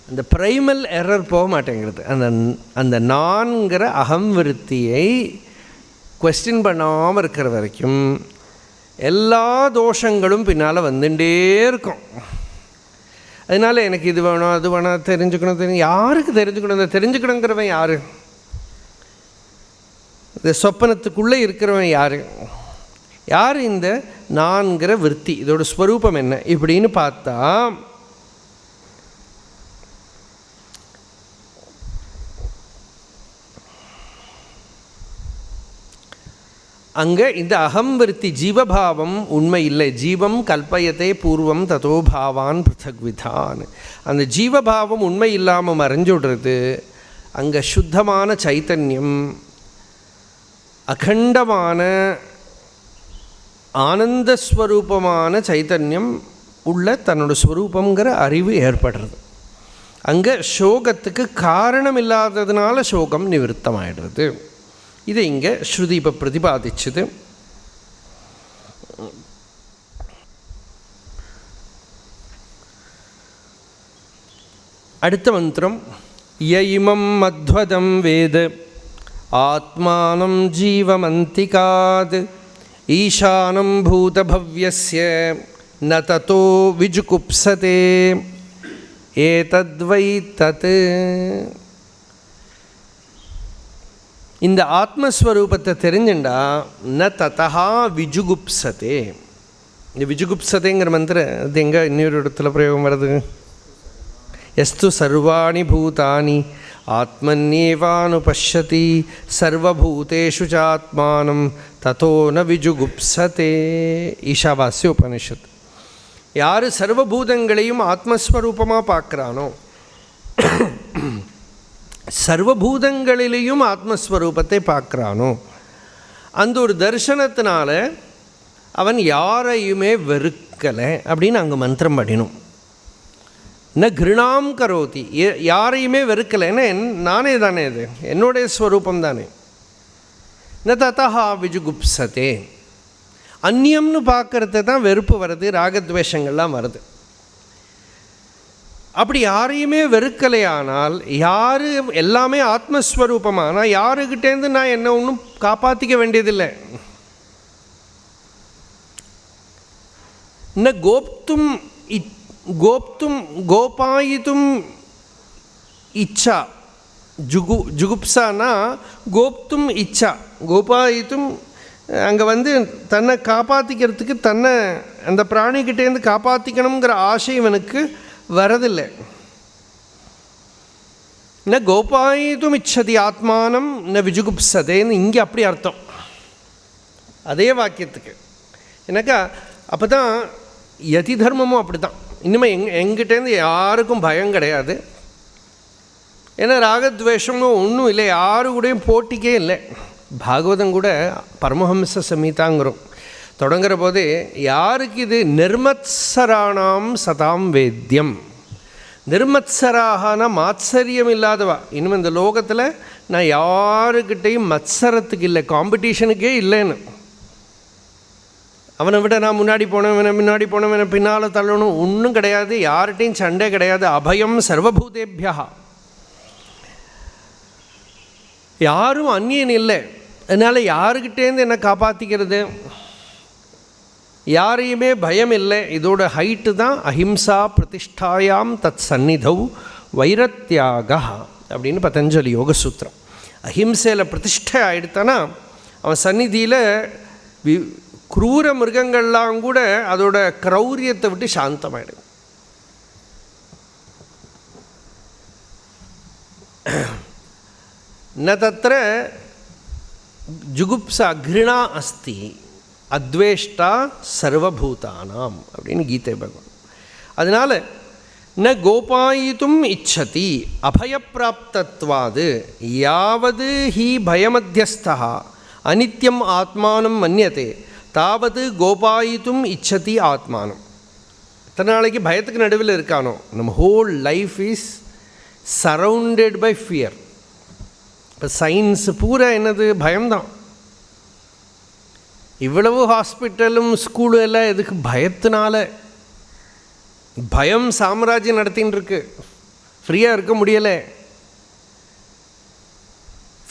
அந்த ப்ரைமல் எரர் போக மாட்டேங்கிறது. அந்த நான்கிற அகம்விருத்தியை குவெஸ்டின் பண்ணாமல் இருக்கிற வரைக்கும் எல்லா தோஷங்களும் பின்னால் வந்துட்டே இருக்கும். அதனால் எனக்கு இது வேணும் அது வேணும் தெரிஞ்சுக்கணும். யாருக்கு தெரிஞ்சுக்கணும்? இந்த தெரிஞ்சுக்கணுங்கிறவன் யார்? இந்த சொப்பனத்துக்குள்ளே இருக்கிறவன் யார்? யார் இந்த நான்கிற விருத்தி? இதோட ஸ்வரூபம் என்ன இப்படின்னு பார்த்தா அங்கே இந்த அகம்விருத்தி ஜீவபாவம் உண்மை இல்லை. ஜீவம் கல்பயத்தை பூர்வம் ததோ பாவான் பிருத்தக்விதான். அந்த ஜீவபாவம் உண்மை இல்லாமல் மறைஞ்சுடுறது. அங்கே சுத்தமான சைத்தன்யம், அகண்டமான ஆனந்தஸ்வரூபமான சைத்தன்யம் உள்ள தன்னோட ஸ்வரூபங்கிற அறிவு ஏற்படுறது. அங்கே சோகத்துக்கு காரணம் இல்லாததுனால சோகம் நிவர்த்தமாயிடுறது. இதை இங்கே ஸ்ருதி இப்போ பிரதிபாதிச்சுது. அடுத்த மந்திரம் ய இமம் மத்வதம் வேத ஆத்மானம் ஜீவமந்திகாத் ஈசானம் பூதபவ்யஸ்ய ந ததோ விஜுகுப்சதே ஏதத்வை தத். இந்த ஆத்மஸ்வரூபத்தை தெரிஞ்சுண்டா ந ததா விஜுகுப்சதே. இந்த விஜுகுப்சதேங்கிற மந்திரம் அது எங்கே இன்னொரு இடத்துல பிரயோகம் வருது? எஸ்து சர்வாணி பூதானி ஆத்மன்யேவானுபஷ்யதி சர்வபூதேஷு சாத்மானம் ததோ ந விஜுகுப்சதே. ஈஷாவாஸ்ய உபனிஷத். யார் சர்வபூதங்களையும் ஆத்மஸ்வரூபமாக பார்க்குறானோ, சர்வபூதங்களிலேயும் ஆத்மஸ்வரூபத்தை பார்க்குறானோ, அந்த ஒரு தரிசனத்தினால அவன் யாரையுமே வெறுக்கலை அப்படின்னு அங்கே மந்திரம் படினும். ந கிருணாம் கரோதி, யாரையுமே வெறுக்கலைன்னா நானே தானே, இது என்னுடைய ஸ்வரூபம் தானே. ந ததா விஜுகுப்சதே, அந்நியம்னு பார்க்கறது தான் வெறுப்பு வருது, ராகத்வேஷங்கள்லாம் வருது. அப்படி யாரையுமே வெறுக்கலையானால், யார் எல்லாமே ஆத்மஸ்வரூபமானால் யாருக்கிட்டேருந்து நான் என்ன ஒன்றும் காப்பாற்றிக்க வேண்டியதில்லை. ந கோப்தும் கோபாயித்தும் இச்சா, ஜுகுப்சானா கோப்தும் இச்சா, கோபாயித்தும் அங்கே வந்து தன்னை காப்பாற்றிக்கிறதுக்கு, தன்னை அந்த பிராணிக்கிட்டேருந்து காப்பாற்றிக்கணுங்கிற ஆசை இவனுக்கு வரதில்லை. ந கோபாயித்தும் இச்சதி ஆத்மானம் ந விஜுகுப்சதேன்னு இங்கே அப்படி அர்த்தம் அதே வாக்கியத்துக்கு. எனக்கா அப்போ தான் யதி தர்மமும் அப்படி தான். இனிமேல் எங்கிட்டேருந்து யாருக்கும் பயம் கிடையாது. ஏன்னா ராகத்வேஷமும் ஒன்றும் இல்லை, யாரு கூடயும் போட்டிக்கே இல்லை. பாகவதம் கூட பரமஹம்ச சமீதாங்கிறோம் தொடங்குற போதே, யாருக்கு இது நிர்மத்சராணாம் சதாம் வேத்தியம். நிர்மத்சராகனா மாத்சரியம் இல்லாதவா. இனிமேல் இந்த லோகத்தில் நான் யாருக்கிட்டையும் மத்சரத்துக்கு இல்லை, காம்படிஷனுக்கே இல்லைன்னு. அவனை விட நான் முன்னாடி போனவனை பின்னால் தள்ளணும் ஒன்றும் கிடையாது, யார்கிட்டையும் சண்டை கிடையாது. அபயம் சர்வபூதேபியா, யாரும் அந்நியன் இல்லை. அதனால் யாருக்கிட்டேருந்து என்னை காப்பாற்றிக்கிறது, யாரையுமே பயம் இல்லை. இதோட ஹைட்டு தான் அஹிம்சா பிரதிஷ்டாயாம் தத் சந்நிதௌ வைரத்யாக அப்படின்னு பதஞ்சலி யோகசூத்திரம். அஹிம்சையில் பிரதிஷ்டை ஆகிடுத்தானா அவன் சந்நிதியில் குரூர மிருகங்கள்லாம் கூட அதோட கிரௌரியத்தை விட்டு சாந்தமாயிடும். ந தத்ர ஜுகுப்சா கிருணா அஸ்தி அத்வேஷ்டா சர்வபூதானாம் அப்படின்னு கீதை பகவான். அதனால் ந கோபாயித்தும் இச்சதி அபயப்பிராப்தத்வாது யாவது ஹி பயமத்தியஸ்தா அனித்யம் ஆத்மானம் மன்யதே தாவது கோபாயித்தும் இச்சதி ஆத்மானம். எத்தனை நாளைக்கு பயத்துக்கு நடுவில் இருக்கானோ, நம்ம whole life is surrounded by fear. இப்போ சயின்ஸ் பூரா என்னது, பயம்தான். இவ்வளவு ஹாஸ்பிட்டலும் ஸ்கூலு எல்லாம் எதுக்கு, பயத்தினால. பயம் சாம்ராஜ்யம் நடத்தின்னு இருக்கு, ஃப்ரீயாக இருக்க முடியலை.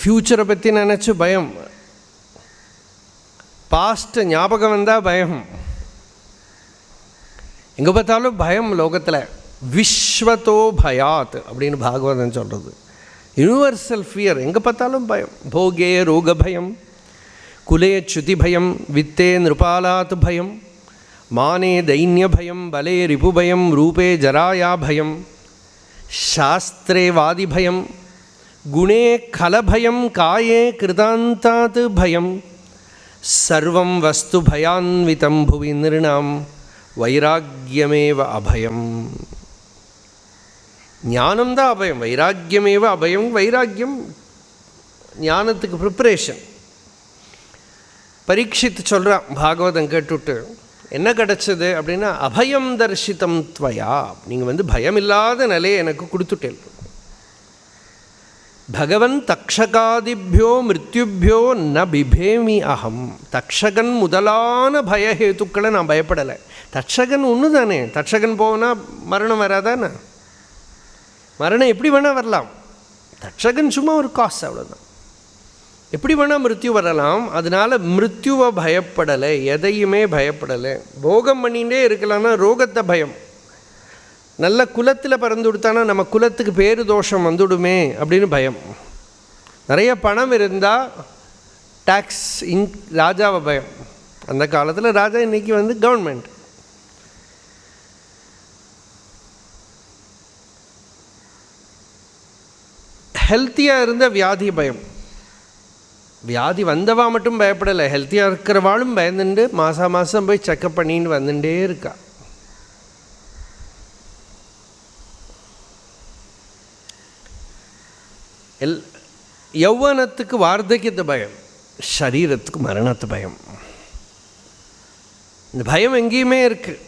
ஃப்யூச்சரை பற்றி நினச்சி பயம், பாஸ்ட் ஞாபகம் வந்தால் பயம், எங்கே பார்த்தாலும் பயம் லோகத்தில். விஸ்வத்தோ பயாத் அப்படின்னு பாகவதன் சொல்கிறது. யூனிவர்சல் ஃபியர், எங்கே பார்த்தாலும் பயம். போகே ரோக பயம், குலே ச்சுதி பயம், வித்தே நிருபாலாத் பயம், மானே தைன்ய பயம், பலே ரிபு பயம், ரூபே ஜராயா பயம், சாஸ்திரே வாதி பயம், குணே கலபயம், காயே கிருதாந்தாத் பயம், சர்வம் வஸ்து பயான்விதம் புவி நிருணாம் வைராக்கியமேவ அபயம். ஞானம்தான் அபயம், வைராக்கியமேவ அபயம். வைராக்கியம் ஞானத்துக்கு ப்ரிப்பரேஷன். பரீட்சித்து சொல்கிறான் பாகவதம் கேட்டுவிட்டு, என்ன கிடச்சது அப்படின்னா, அபயம் தர்ஷிதம் துவயா, நீங்கள் வந்து பயம் இல்லாத நிலையை எனக்கு கொடுத்துட்டேன். பகவன் தக்ஷகாதிபியோ மிருத்யுபியோ ந பிபேமி அகம். தக்ஷகன் முதலான பயஹேத்துக்களை நான் பயப்படலை. தக்ஷகன் ஒன்று தானே, தக்ஷகன் போனால் மரணம் வராதானே? மரணம் எப்படி வேணால் வரலாம், தக்ஷகன் சும்மா ஒரு காசு, அவ்வளோதான். எப்படி வேணால் மிருத்யு வரலாம். அதனால் மிருத்யுவை பயப்படலை, எதையுமே பயப்படலை. போகம் பண்ணிகிட்டே இருக்கலாம்னா ரோகத்தை பயம். நல்ல குலத்தில் பிறந்து கொடுத்தானா நம்ம குலத்துக்கு பேரு தோஷம் வந்துடுமே அப்படின்னு பயம். நிறைய பணம் இருந்தால் டேக்ஸ் ராஜாவை பயம். அந்த காலத்தில் ராஜா, இன்றைக்கி வந்து கவர்மெண்ட். ஹெல்த்தியாக இருந்த வியாதி பயம். வியாதி வந்தவா மட்டும் பயப்படலை, ஹெல்த்தியாக இருக்கிறவாளும் பயந்துட்டு மாதம் போய் செக்கப் பண்ணின்னு வந்துட்டே இருக்கா. யௌவனத்துக்கு வார்த்தக்கியத்து பயம், சரீரத்துக்கு மரணத்து பயம். இந்த பயம் எங்கேயுமே இருக்குது.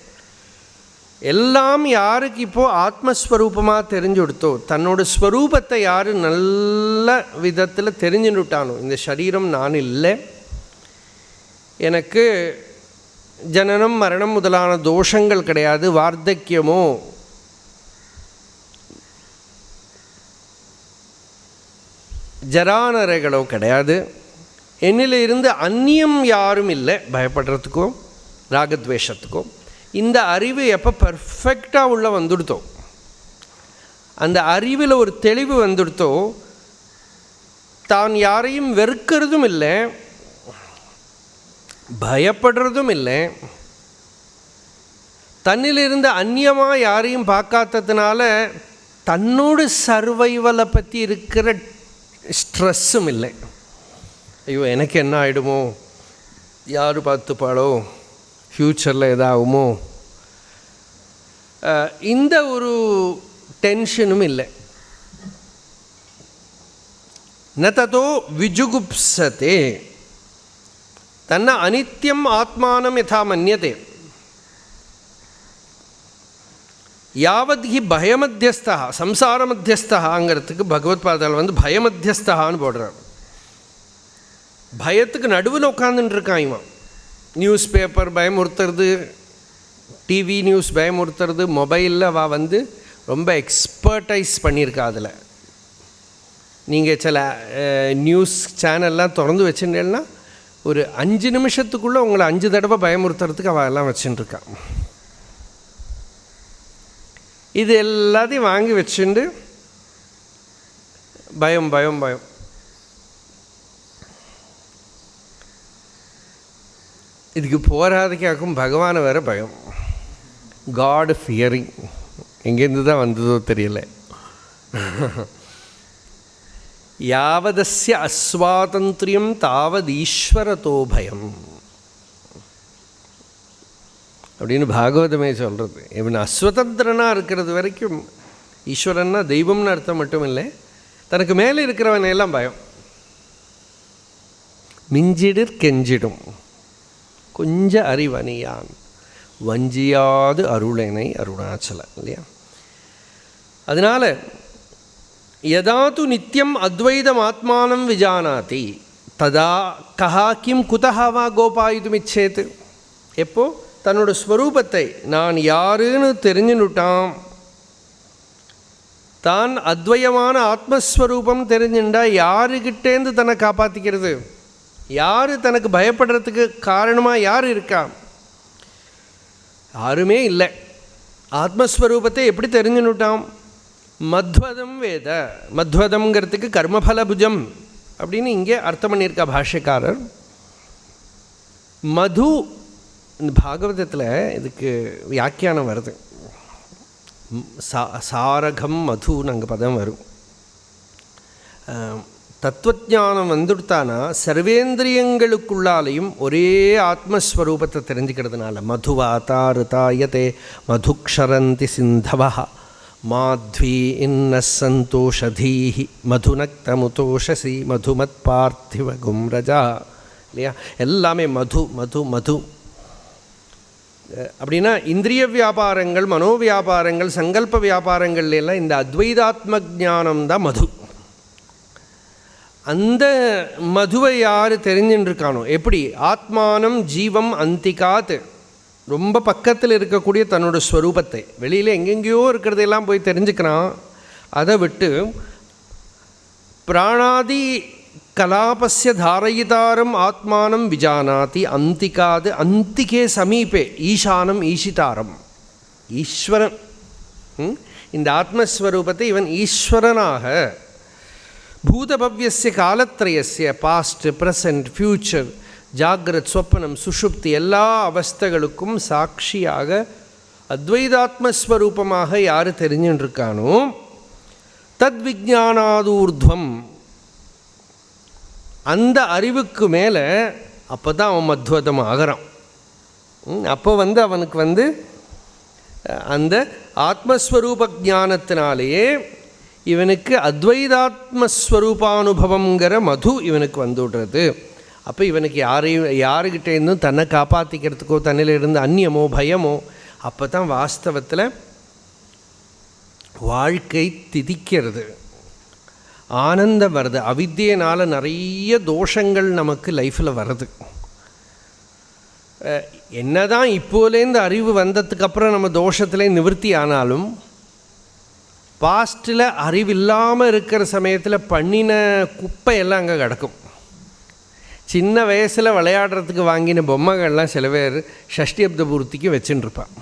எல்லாம் யாருக்கு இப்போது ஆத்மஸ்வரூபமாக தெரிஞ்சு கொடுத்தோ, தன்னோட ஸ்வரூபத்தை யார் நல்ல விதத்தில் தெரிஞ்சுட்டானோ, இந்த சரீரம் நான் இல்லை, எனக்கு ஜனனம் மரணம் முதலான தோஷங்கள் கிடையாது, வார்த்தக்கியமோ ஜரானரைகளோ கிடையாது, என்னில் இருந்து அந்நியம் யாரும் இல்லை பயப்படுறதுக்கோ ராகத்வேஷத்துக்கோ. இந்த அறிவு எப்போ பர்ஃபெக்டாக உள்ள வந்துடுத்தோ, அந்த அறிவில் ஒரு தெளிவு வந்துடுத்தோ, தான் யாரையும் வெறுக்கிறதும் இல்லை, பயப்படுறதும் இல்லை, தன்னிலிருந்து அந்நியமாக யாரையும் பார்க்காததுனால தன்னோட சர்வைவலை பற்றி இருக்கிற ஸ்ட்ரெஸ்ஸும் இல்லை. ஐயோ எனக்கு என்ன ஆகிடுமோ, யார் பார்த்துப்பாளோ, ஃப்யூச்சரில் எதாகுமோ, இந்த ஒரு டென்ஷனும் இல்லை. ந ததோ விஜுகுப்சதே, தன்னை அனித்யம் ஆத்மானம் யதா மன்யதே. யாவத் ஹி பயமத்தியஸ்தா, சம்சார மத்தியஸ்தாங்கிறதுக்கு பகவத்பாதால் பயமத்தியஸ்தான்னு போடுறார். பயத்துக்கு நடுவில் உட்காந்துட்டுருக்கான் இவன். நியூஸ் பேப்பர் பயமுறுத்துறது, டிவி நியூஸ் பயமுறுத்துறது, மொபைலில் ரொம்ப எக்ஸ்பர்டைஸ் பண்ணியிருக்கா. அதில் நீங்கள் சில நியூஸ் சேனல்லாம் திறந்து வச்சுட்டேன்னா ஒரு 5 நிமிஷத்துக்குள்ளே உங்களை 5 தடவை பயமுறுத்துறதுக்கு அவள் எல்லாம் வச்சுட்டுருக்கான். இது எல்லாத்தையும் வாங்கி வச்சுட்டு பயம் பயம் பயம். இதுக்கு போராதுக்காக்கும் பகவானை வேறு பயம். காட் ஃபியரிங் எங்கேருந்து தான் வந்ததோ தெரியல. யாவதஸ்ய அஸ்வாதந்திரியம் தாவத் ஈஸ்வரதோ பயம் அப்படின்னு பாகவதமே சொல்கிறது. இவன் அஸ்வதந்திரனாக இருக்கிறது வரைக்கும் ஈஸ்வரன்னா தெய்வம்னு அர்த்தம் மட்டும் இல்லை, தனக்கு மேலே இருக்கிறவனையெல்லாம் பயம். மிஞ்சிடிற் கெஞ்சிடும் கொஞ்ச அறிவணியான் வஞ்சியாது அருளனை அருணாச்சல இல்லையா. அதனால் யதாது நித்தியம் அத்வைதம் ஆத்மானம் விஜானாதி ததா கஹா கிம் குதஹாவா கோபாயுதுமிச்சேத்து. எப்போ தன்னோட ஸ்வரூபத்தை நான் யாருன்னு தெரிஞ்சுட்டான், தான் அத்வயமான ஆத்மஸ்வரூபம் தெரிஞ்சுட்டா யாருக்கிட்டேருந்து தன்னை காப்பாற்றிக்கிறது, யார் தனக்கு பயப்படுறதுக்கு காரணமாக யார் இருக்கா? யாருமே இல்லை. ஆத்மஸ்வரூபத்தை எப்படி தெரிஞ்சுட்டான்? மத்வதம் வேத. மத்வதம்ங்கிறதுக்கு கர்மபலபுஜம் அப்படின்னு இங்கே அர்த்தம் பண்ணியிருக்கா பாஷ்யக்காரர். மது இந்த பாகவதத்தில் இதுக்கு வியாக்கியானம் வருது. சாரகம் மதுன்னு அங்கே பதம் வரும். தத்துவஞானம் வந்துடுத்தானா சர்வேந்திரியங்களுக்குள்ளாலையும் ஒரே ஆத்மஸ்வரூபத்தை தெரிஞ்சுக்கிறதுனால மதுவாதாருதாயதே மதுக்ஷரந்தி சிந்தவா மாத்வி இன்ன சந்தோஷதீஹி மதுநக்தமுதோஷசி மதுமத் பார்த்திவ கும்ரஜா இல்லையா. எல்லாமே மது மது மது அப்படின்னா இந்திரிய வியாபாரங்கள், மனோவியாபாரங்கள், சங்கல்ப வியாபாரங்கள்லாம் இந்த அத்வைதாத்ம ஜானம் தான் மது. அந்த மதுவை யார் தெரிஞ்சுட்டுருக்கானோ, எப்படி ஆத்மானம் ஜீவம் அந்திகாத் ரொம்ப பக்கத்தில் இருக்கக்கூடிய தன்னோட ஸ்வரூபத்தை, வெளியில் எங்கெங்கேயோ இருக்கிறதையெல்லாம் போய் தெரிஞ்சுக்கிறான். அதை விட்டு பிராணாதி கலாபஸ்ய தாரயிதாரம் ஆத்மானம் விஜானாதி அந்திகாது அந்திகே சமீபே ஈசானம் ஈஷிதாரம். ஈஸ்வரன் இந்த ஆத்மஸ்வரூபத்தை இவன் ஈஸ்வரனாக பூதபவ்யஸ்ய காலத்ரயஸ்ய பாஸ்ட் ப்ரெசன்ட் ஃப்யூச்சர் ஜாகிரத் ஸ்வப்னம் சுஷுப்தி எல்லா அவஸ்தைகளுக்கும் சாட்சியாக அத்வைதாத்மஸ்வரூபமாக யார் தெரிஞ்சுட்டுருக்கானோ தத்விஜானாதூர்துவம், அந்த அறிவுக்கு மேலே அப்போ தான் அவன் மத்வதம் ஆகிறான். அப்போ அவனுக்கு அந்த ஆத்மஸ்வரூப ஞானத்தினாலேயே இவனுக்கு அத்வைதாத்மஸ்வரூபானுபவங்கிற மது இவனுக்கு வந்துடுறது. அப்போ இவனுக்கு யாருக்கிட்டேருந்தும் தன்னை காப்பாற்றிக்கிறதுக்கோ தன்னிலிருந்து அந்நியமோ பயமோ, அப்போ தான் வாஸ்தவத்தில் வாழ்க்கை திதிக்கிறது, ஆனந்தம் வருது. அவித்தியினால் நிறைய தோஷங்கள் நமக்கு லைஃப்பில் வருது. என்ன தான் இப்போலேருந்து அறிவு வந்ததுக்கப்புறம் நம்ம தோஷத்திலே நிவர்த்தி ஆனாலும், பாஸ்ட்டில் அறிவில்லாமல் இருக்கிற சமயத்தில் பண்ணின குப்பையெல்லாம் அங்கே கிடக்கும். சின்ன வயசில் விளையாடுறதுக்கு வாங்கின பொம்மைகள்லாம் சில பேர் ஷஷ்டி அப்த பூர்த்திக்கு வச்சுட்டுருப்பான்.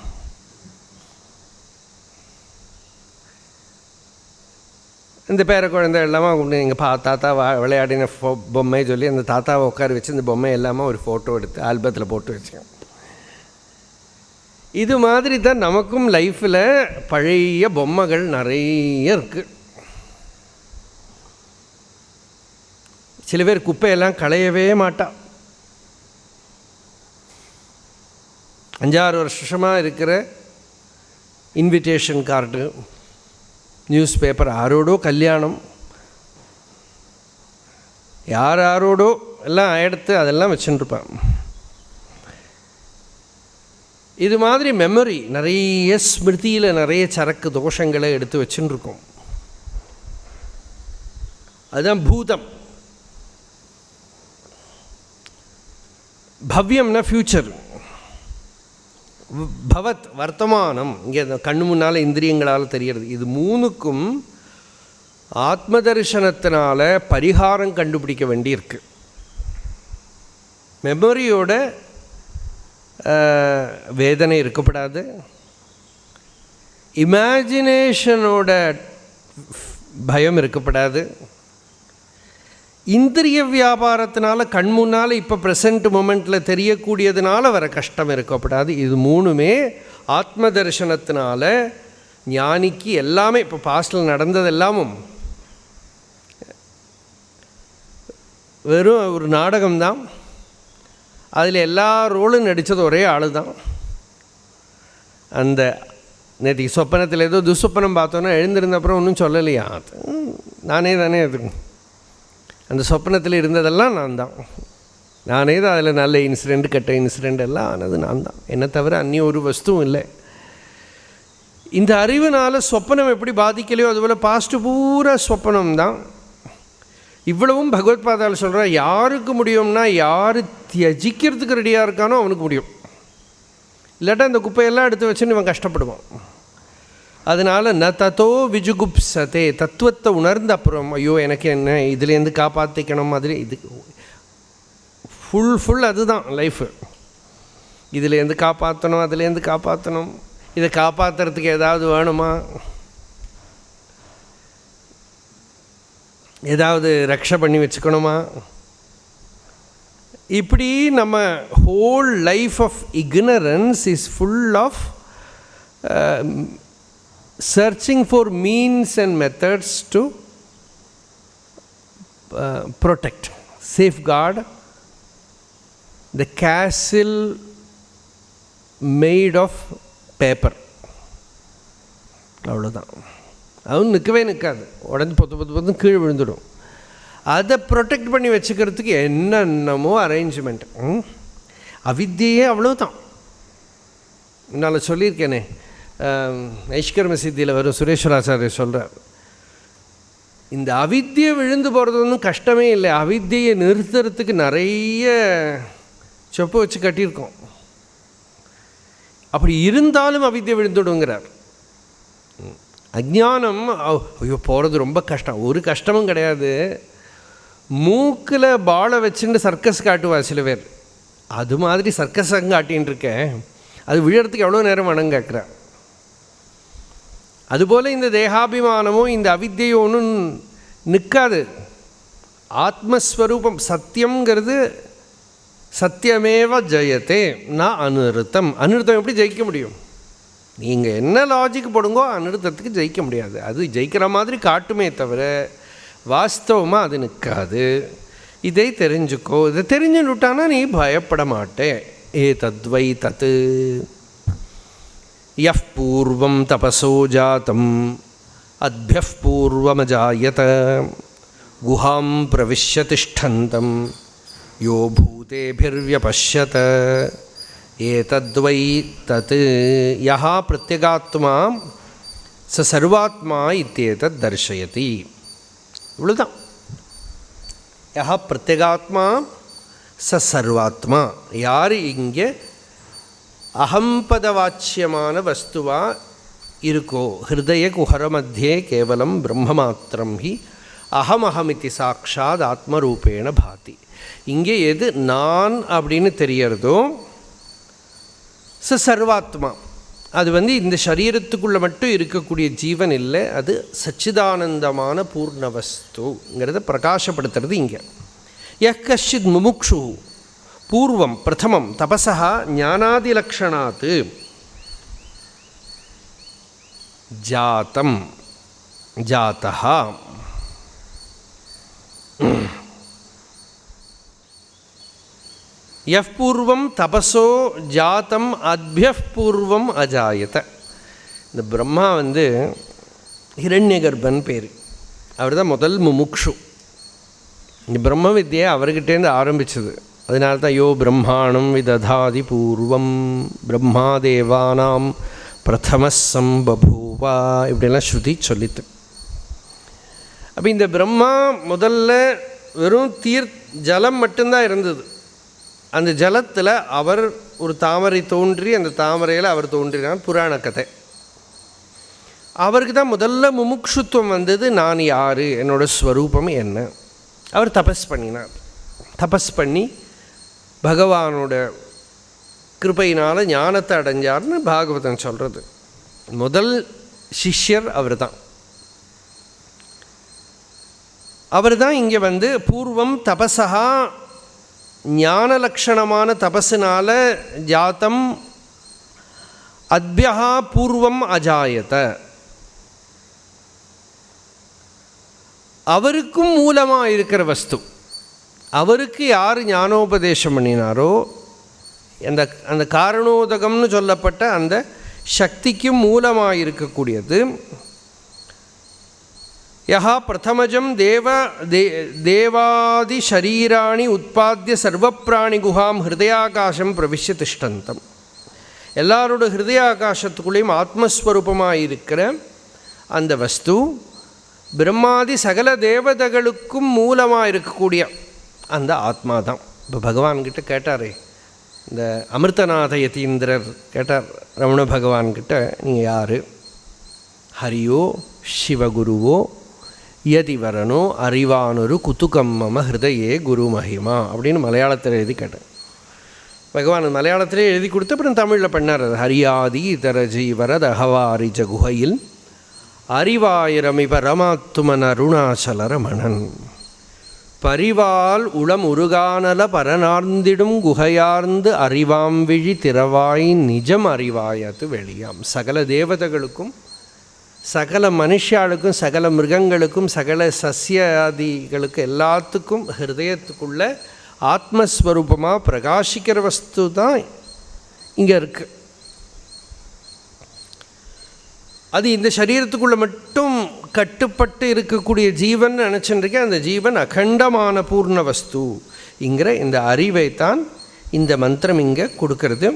இந்த பேர குழந்தை எல்லாமே எங்கள் தாத்தா விளையாடின பொம்மை சொல்லி அந்த தாத்தாவை உட்கார வச்சு இந்த பொம்மை எல்லாமே ஒரு ஃபோட்டோ எடுத்து ஆல்பத்தில் போட்டு வச்சுக்கோங்க. இது மாதிரி தான் நமக்கும் லைஃப்பில் பழைய பொம்மைகள் நிறைய இருக்குது. சில பேர் குப்பையெல்லாம் களையவே மாட்டா. 5-6 வருஷமாக இருக்கிற இன்விடேஷன் கார்டு, நியூஸ் பேப்பர், யாரோடோ கல்யாணம், யாரோடோ எல்லாம் எடுத்து அதெல்லாம் வச்சுட்டுருப்பான். இது மாதிரி மெமரி நிறைய ஸ்மிருதியில் நிறைய சரக்கு தோஷங்களை எடுத்து வச்சுட்டுருக்கோம். அதுதான் பூதம். பவ்யம்னா ஃப்யூச்சர், பவத் வர்த்தமானம் இங்கே கண்ணு முன்னால் இந்திரியங்களால் தெரிகிறது. இது மூணுக்கும் ஆத்ம தரிசனத்தினால பரிகாரம் கண்டுபிடிக்க வேண்டியிருக்கு. மெமரியோட வேதனை இருக்கப்படாது, இமேஜினேஷனோட பயம் இருக்கப்படாது, இந்திரிய வியாபாரத்தினால கண் முன்னால் இப்போ ப்ரெசண்ட் மொமெண்ட்டில் தெரியக்கூடியதுனால வர கஷ்டம் இருக்கப்படாது. இது மூணுமே ஆத்ம தரிசனத்தினால ஞானிக்கு எல்லாமே இப்போ பாஸ்டில் நடந்தது எல்லாமும் வெறும் ஒரு நாடகம்தான். அதில் எல்லா ரோலும் நடித்தது ஒரே ஆள் தான். அந்த நேற்று சொப்பனத்தில் ஏதோ துஸ்வப்பனம் பார்த்தோன்னா எழுந்திருந்த அப்புறம் ஒன்றும் சொல்லலையா, நானே தானே அது அந்த சொப்பனத்தில் இருந்ததெல்லாம் நான் தான். நானே தான் அதில் நல்ல இன்சிடெண்ட் கெட்ட இன்சிடெண்ட் எல்லாம் ஆனது நான் தான். என்னை தவிர அந்நிய ஒரு வஸ்துவும் இல்லை. இந்த அறிவுனால் சொப்பனம் எப்படி பாதிக்கலையோ அதுபோல் பாஸ்ட்டு பூரா சொப்பனம் தான். இவ்வளவும் பகவத்பாதாவில் சொல்கிற, யாருக்கு முடியும்னா யார் தியஜிக்கிறதுக்கு ரெடியாக இருக்கானோ அவனுக்கு முடியும். இல்லாட்டா இந்த குப்பையெல்லாம் எடுத்து வச்சுன்னு இவன் கஷ்டப்படுவான். அதனால் ந தத்தோ விஜுகுப்சதே, தத்துவத்தை உணர்ந்த அப்புறம் ஐயோ எனக்கு என்ன இதுலேருந்து காப்பாற்றிக்கணும், அதில் இது ஃபுல் அதுதான் லைஃபு. இதுலேருந்து காப்பாற்றணும், அதுலேருந்து காப்பாற்றணும், இதை காப்பாற்றுறதுக்கு ஏதாவது வேணுமா, ஏதாவது ரக்ஷை பண்ணி வச்சுக்கணுமா, இப்படி நம்ம whole life of ignorance is full of searching for means and methods to protect, safeguard the castle made of paper. அவ்வளோதான். அதுவும் நிற்கவே நிற்காது, உடஞ்சி பொத்து கீழே விழுந்துடும். அதை ப்ரொடெக்ட் பண்ணி வச்சுக்கிறதுக்கு என்னென்னமோ அரேஞ்ச்மெண்ட். அவித்தியே அவ்வளோதான். என்னால் சொல்லியிருக்கேனே, ஐஷ்கர்ம சித்தியில் வரும் சுரேஸ்வராச்சாரியர் சொல்கிறார், இந்த அவித்தியை விழுந்து போகிறது ஒன்றும் கஷ்டமே இல்லை, அவித்தியை நிறுத்துறதுக்கு நிறைய சொப்பு வச்சு கட்டியிருக்கோம். அப்படி இருந்தாலும் அவித்தியை விழுந்துடுங்கிறார். அஜ்ஞானம் ஐயோ போகிறது ரொம்ப கஷ்டம், ஒரு கஷ்டமும் கிடையாது. மூக்கில் பாலை வச்சுட்டு சர்க்கஸ் காட்டுவா சில பேர், அது மாதிரி சர்க்கஸ் அங்கே காட்டின்னு இருக்கேன், அது விழுறதுக்கு எவ்வளோ நேரம் வேணும் கேட்குறேன். அதுபோல் இந்த தேகாபிமானமும் இந்த அவித்தியோ ஒன்றும் நிற்காது. ஆத்மஸ்வரூபம் சத்தியங்கிறது சத்தியமேவ ஜெயத்தே நான் அனிருத்தம். அனிருத்தம் எப்படி ஜெயிக்க முடியும்? நீங்கள் என்ன லாஜிக் போடுங்கோ அனிருத்தத்துக்கு ஜெயிக்க முடியாது. அது ஜெயிக்கிற மாதிரி காட்டுமே தவிர வாஸ்தவமாக அது நிற்காது. இதை தெரிஞ்சுக்கோ. இதை தெரிஞ்சுட்டானா நீ பயப்பட மாட்டே. ஏதத்வை தத் யஃ பூர்வம் தபசோ ஜாதம் அத்யஃ பூர்வமஜாயத குஹாம் பிரவிஷ்ய திஷ்டந்தம் யோ பூதேபிர்வ்யபஷ்யத ஏதத்வை தத் யஹ பிரத்யகாத்மா ச சர்வாத்மா இத்யேதத் தர்சயதி. இவ்வளோதான். யஹ பிரத்யகாத்மா ச சர்வாத்மா. யார் இங்கே அகம்பதவாச்சியமான வஸ்துவா இருக்கோ, ஹிருதய குஹர மத்தியே கேவலம் பிரம்ம மாத்திரம் ஹி அகமஹமிதி சாட்சாத் ஆத்மரூபேண பாதி. இங்கே எது நான் அப்படின்னு தெரியறதோ ச சர்வாத்மா, அது இந்த சரீரத்துக்குள்ளே மட்டும் இருக்கக்கூடிய ஜீவன் இல்லை, அது சச்சிதானந்தமான பூர்ணவஸ்துங்கிறத பிரகாசப்படுத்துறது இங்கே. யஹ் கஷ்சித் முமுக்ஷு பூர்வம் பிரதமம் தபசா ஞானாதிலக்ஷணாத் ஜாத்தம் ஜாத்தா யஃப் பூர்வம் தபசோ ஜாத்தம் அத்யஃப் பூர்வம் அஜாயத. இந்த பிரம்மா ஹிரண்யகர்பன் பேர். அவர் தான் முதல் முமுக்ஷு. இந்த பிரம்ம வித்யை அவர்கிட்டேருந்து ஆரம்பிச்சது. அதனால தான் யோ பிரம்மாணம் விததாதி பூர்வம் பிரம்மா தேவானாம் பிரதமசம் பபூவா இப்படிலாம் ஸ்ருதி சொல்லித்து. அப்போ இந்த பிரம்மா முதல்ல வெறும் ஜலம் மட்டும்தான் இருந்தது. அந்த ஜலத்தில் அவர் ஒரு தாமரை தோன்றி அந்த தாமரையில் அவர் தோன்றினார். புராண கதை. அவருக்கு தான் முதல்ல முமுக்ஷுத்துவம் வந்தது. நான் யார், என்னோடய ஸ்வரூபம் என்ன. அவர் தபஸ் பண்ணினார். தபஸ் பண்ணி பகவானோட கிருபையினால் ஞானத்தை அடைஞ்சார்னு பாகவதன் சொல்கிறது. முதல் சிஷ்யர் அவர் தான். அவர் தான் இங்கே பூர்வம் தபசா ஞான லக்ஷணமான தபஸினால ஜாத்தம் அத்யா பூர்வம் அஜாயத. அவருக்கும் மூலமாக இருக்கிற வஸ்து, அவருக்கு யார் ஞானோபதேசம் பண்ணினாரோ அந்த காரணோதகம்னு சொல்லப்பட்ட அந்த சக்திக்கும் மூலமாக இருக்கக்கூடியது. யஹ பிரதமஜம் தேவாதி ஷரீராணி உற்பத்திய சர்வப்பிராணி குஹாம் ஹிருதயாகாசம் பிரவிஷ்ய திஷ்டந்தம். எல்லாரோட ஹிருதயாகாசத்துக்குள்ளேயும் ஆத்மஸ்வரூபமாக இருக்கிற அந்த வஸ்து பிரம்மாதி சகல தேவதைகளுக்கும் மூலமாக இருக்கக்கூடிய அந்த ஆத்மா தான். இப்போ பகவான்கிட்ட கேட்டாரே, இந்த அமிர்தநாத யதீந்திரர் கேட்டார் ரமண பகவான்கிட்ட, நீங்கள் யார்? ஹரியோ சிவகுருவோ யதிவரனோ அறிவானொரு குத்துக்கம் மம ஹிருதயே குரு மகிமா அப்படின்னு மலையாளத்தில் எழுதி கேட்டேன். பகவான் மலையாளத்திலே எழுதி கொடுத்து அப்புறம் தமிழில் பண்ணார். ஹரியாதி இதர ஜீவரத் அகவாரிஜ குகையில் அறிவாயிரமி பரமாத்துமன் அருணாச்சல ரமணன் பரிவால் உளம் உருகானல பரனார்ந்திடும் குகையார்ந்து அறிவாம் விழி திறவாய் நிஜம் அறிவாயத்து வெளியாம். சகல தேவதைகளுக்கும் சகல மனுஷாளுக்கும் சகல மிருகங்களுக்கும் சகல சஸ்யாதிகளுக்கு எல்லாத்துக்கும் ஹிருதயத்துக்குள்ள ஆத்மஸ்வரூபமாக பிரகாசிக்கிற வஸ்து தான் இங்கே இருக்குது. அது இந்த சரீரத்துக்குள்ளே மட்டும் கட்டுப்பட்டு இருக்கக்கூடிய ஜீவன் நினச்சிருக்கேன். அந்த ஜீவன் அகண்டமான பூர்ண வஸ்துங்கிற இந்த அறிவைத்தான் இந்த மந்திரம் இங்கே கொடுக்கறது.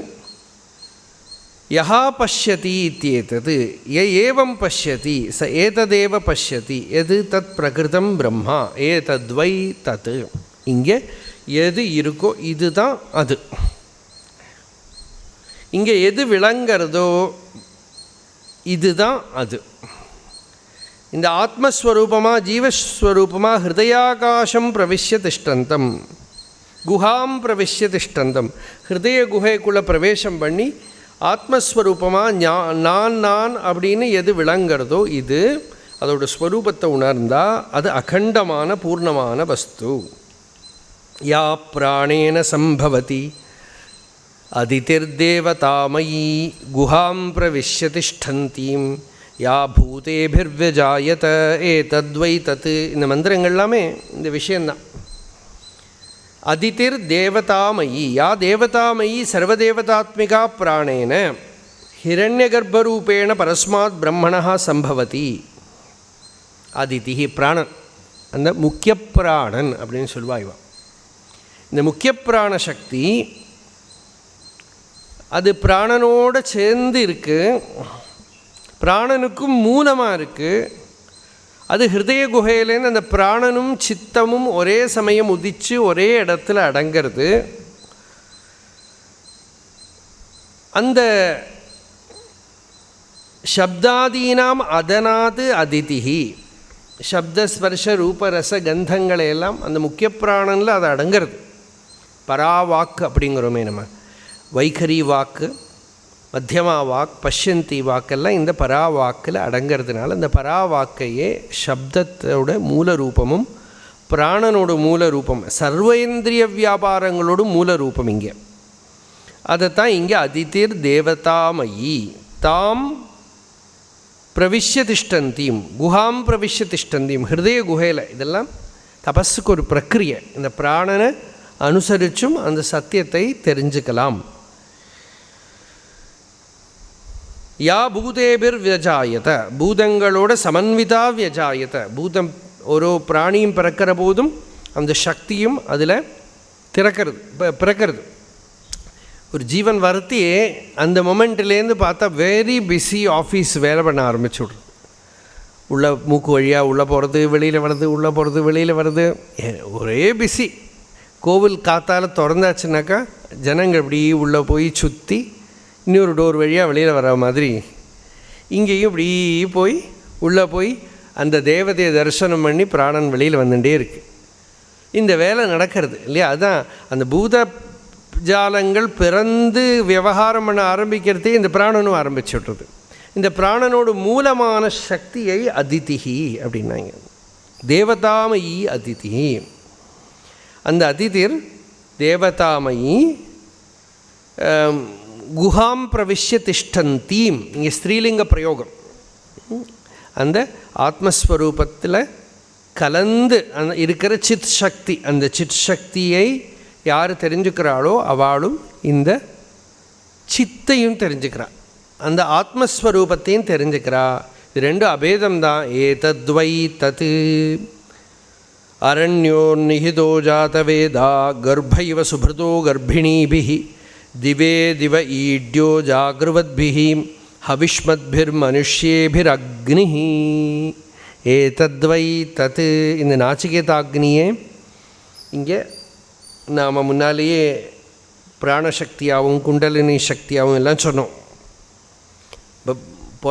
யஹா பஷ்யதி இத்யேதது ஏவம் பஷ்யதி ச ஏததேவ பஷ்யதி எது தத் பிரகிருதம் பிரம்மா ஏதத்வை தத். இங்கே எது இருக்கோ இதுதான் அது. இங்கே எது விளங்கிறதோ இதுதான் அது. இந்த ஆத்மஸ்வரூபமாக ஜீவஸ்வரூபமாக ஹிருதயாகாசம் பிரவிஷ்ய திஷ்டந்தம் குஹாம் பிரவிஷ்ய திஷ்டந்தம். ஹிருதய குகைக்குள்ளே பிரவேசம் பண்ணி ஆத்மஸ்வரூபமாக நான் அப்படின்னு எது விளங்கிறதோ இது அதோட ஸ்வரூபத்தை உணர்ந்தால் அது அகண்டமான பூர்ணமான வஸ்து. யா பிராணேன சம்பவதி அதிதிர்தேவதாமயி குஹாம் பிரவிஷ்ய திஷ்டந்தீம் யா பூதேபிர்வ்யஜாயத ஏதத்வை தத். இந்த மந்திரங்கள் எல்லாமே இந்த விஷயந்தான். அதிதிர் தேவதாமயி, யா தேவதாமயி சர்வதேவதாத்மிகா பிராணேன ஹிரண்யகர்ப்பரூபேண பரஸ்மாத் பிரம்மணா சம்பவதி. அதிதி பிராணன், அந்த முக்கிய பிராணன் அப்படின்னு சொல்லுவாய்வா. இந்த முக்கிய பிராண சக்தி அது பிராணனோடு சேர்ந்து இருக்குது, பிராணனுக்கும் மூலமாக இருக்குது. அது ஹிருதய குகையிலேருந்து அந்த பிராணனும் சித்தமும் ஒரே சமயம் உதித்து ஒரே இடத்துல அடங்கிறது. அந்த சப்தாதீனாம் அதனாது அதிதிஹி, சப்தஸ்பர்ஷ ரூபரச கந்தங்களையெல்லாம் அந்த முக்கிய பிராணனில் அது அடங்கிறது. பராவாக்கு அப்படிங்கிறோமே நம்ம, வைகரி வாக்கு, மத்தியமா வாக், பஷ்யந்தி வாக்கெல்லாம் இந்த பராவாக்கில் அடங்கிறதுனால இந்த பராவாக்கையே சப்தத்தோட மூல ரூபமும் பிராணனோட மூல ரூபம், சர்வேந்திரிய வியாபாரங்களோட மூல ரூபம் இங்கே. அதைத்தான் இங்கே அதிதிர் தேவதாமயி தாம் பிரவிஷ்ய திஷ்டந்தீம் குஹாம் பிரவிஷ்ய திஷ்டந்தீம். ஹிருதய குகையில் இதெல்லாம் தபஸுக்கு ஒரு பிரக்கிரியை. இந்த பிராணனை அனுசரிச்சும் அந்த சத்தியத்தை தெரிஞ்சுக்கலாம். யா பூதேபிர் வியஜாயத, பூதங்களோட சமன்விதா வியஜாயத. பூதம் ஒரு பிராணியும் பிறக்கிற போதும் அந்த சக்தியும் அதில் பிறக்கிறது. ஒரு ஜீவன் வரத்தையே அந்த மொமெண்ட்லேருந்து பார்த்தா வெரி பிஸி ஆஃபீஸ் வேலை பண்ண ஆரம்பிச்சுடுது. உள்ளே மூக்கு வழியாக உள்ளே போகிறது, வெளியில் வர்றது, உள்ளே போகிறது, வெளியில் வர்றது, ஒரே பிஸி. கோவில் காத்தால் திறந்தாச்சுனாக்கா ஜனங்கள் இப்படி உள்ளே போய் சுற்றி இன்னொரு டோர் வழியாக வெளியில் வர மாதிரி இங்கேயும் இப்படி போய் உள்ளே போய் அந்த தேவதையை தரிசனம் பண்ணி பிராணன் வெளியில் வந்துட்டே இருக்குது. இந்த வேலை நடக்கிறது இல்லையா? அதுதான் அந்த பூத ஜாலங்கள் பிறந்து விவகாரம் பண்ண ஆரம்பிக்கிறதே இந்த பிராணனும் ஆரம்பிச்சுட்றது. இந்த பிராணனோட மூலமான சக்தியை அதிதிஹி அப்படின்னாங்க. தேவதாமயி அதிதி. அந்த அதிதிர் தேவதாமயி குஹாம் பிரவிஷ்ய திஷ்டந்தீம். இங்கே ஸ்ரீலிங்க பிரயோகம். அந்த ஆத்மஸ்வரூபத்தில் கலந்து அந்த இருக்கிற சித் சக்தி, அந்த சித் சக்தியை யார் தெரிஞ்சுக்கிறாளோ அவளும் இந்த சித்தையும் தெரிஞ்சுக்கிறாள், அந்த ஆத்மஸ்வரூபத்தையும் தெரிஞ்சுக்கிறா. இது ரெண்டும் அபேதம்தான். ஏதத்வை தத் அரண்யோ நிஹிதோ ஜாதவேதா கர்ப்பைவ சுப்ருதோ கர்ப்பிணீபிஹி திவே திவ ஈட்யோ ஜாகிருவத்பிஹி ஹவிஷ்மத்பிர் மனுஷ்யேபிரக்னிஹி. ஏதத்வை தத். இந்த நாச்சிகேதாக்னியே இங்கே நாம் முன்னாலேயே பிராணசக்தியாகவும் குண்டலினி சக்தியாகவும் எல்லாம் சொன்னோம். இப்போ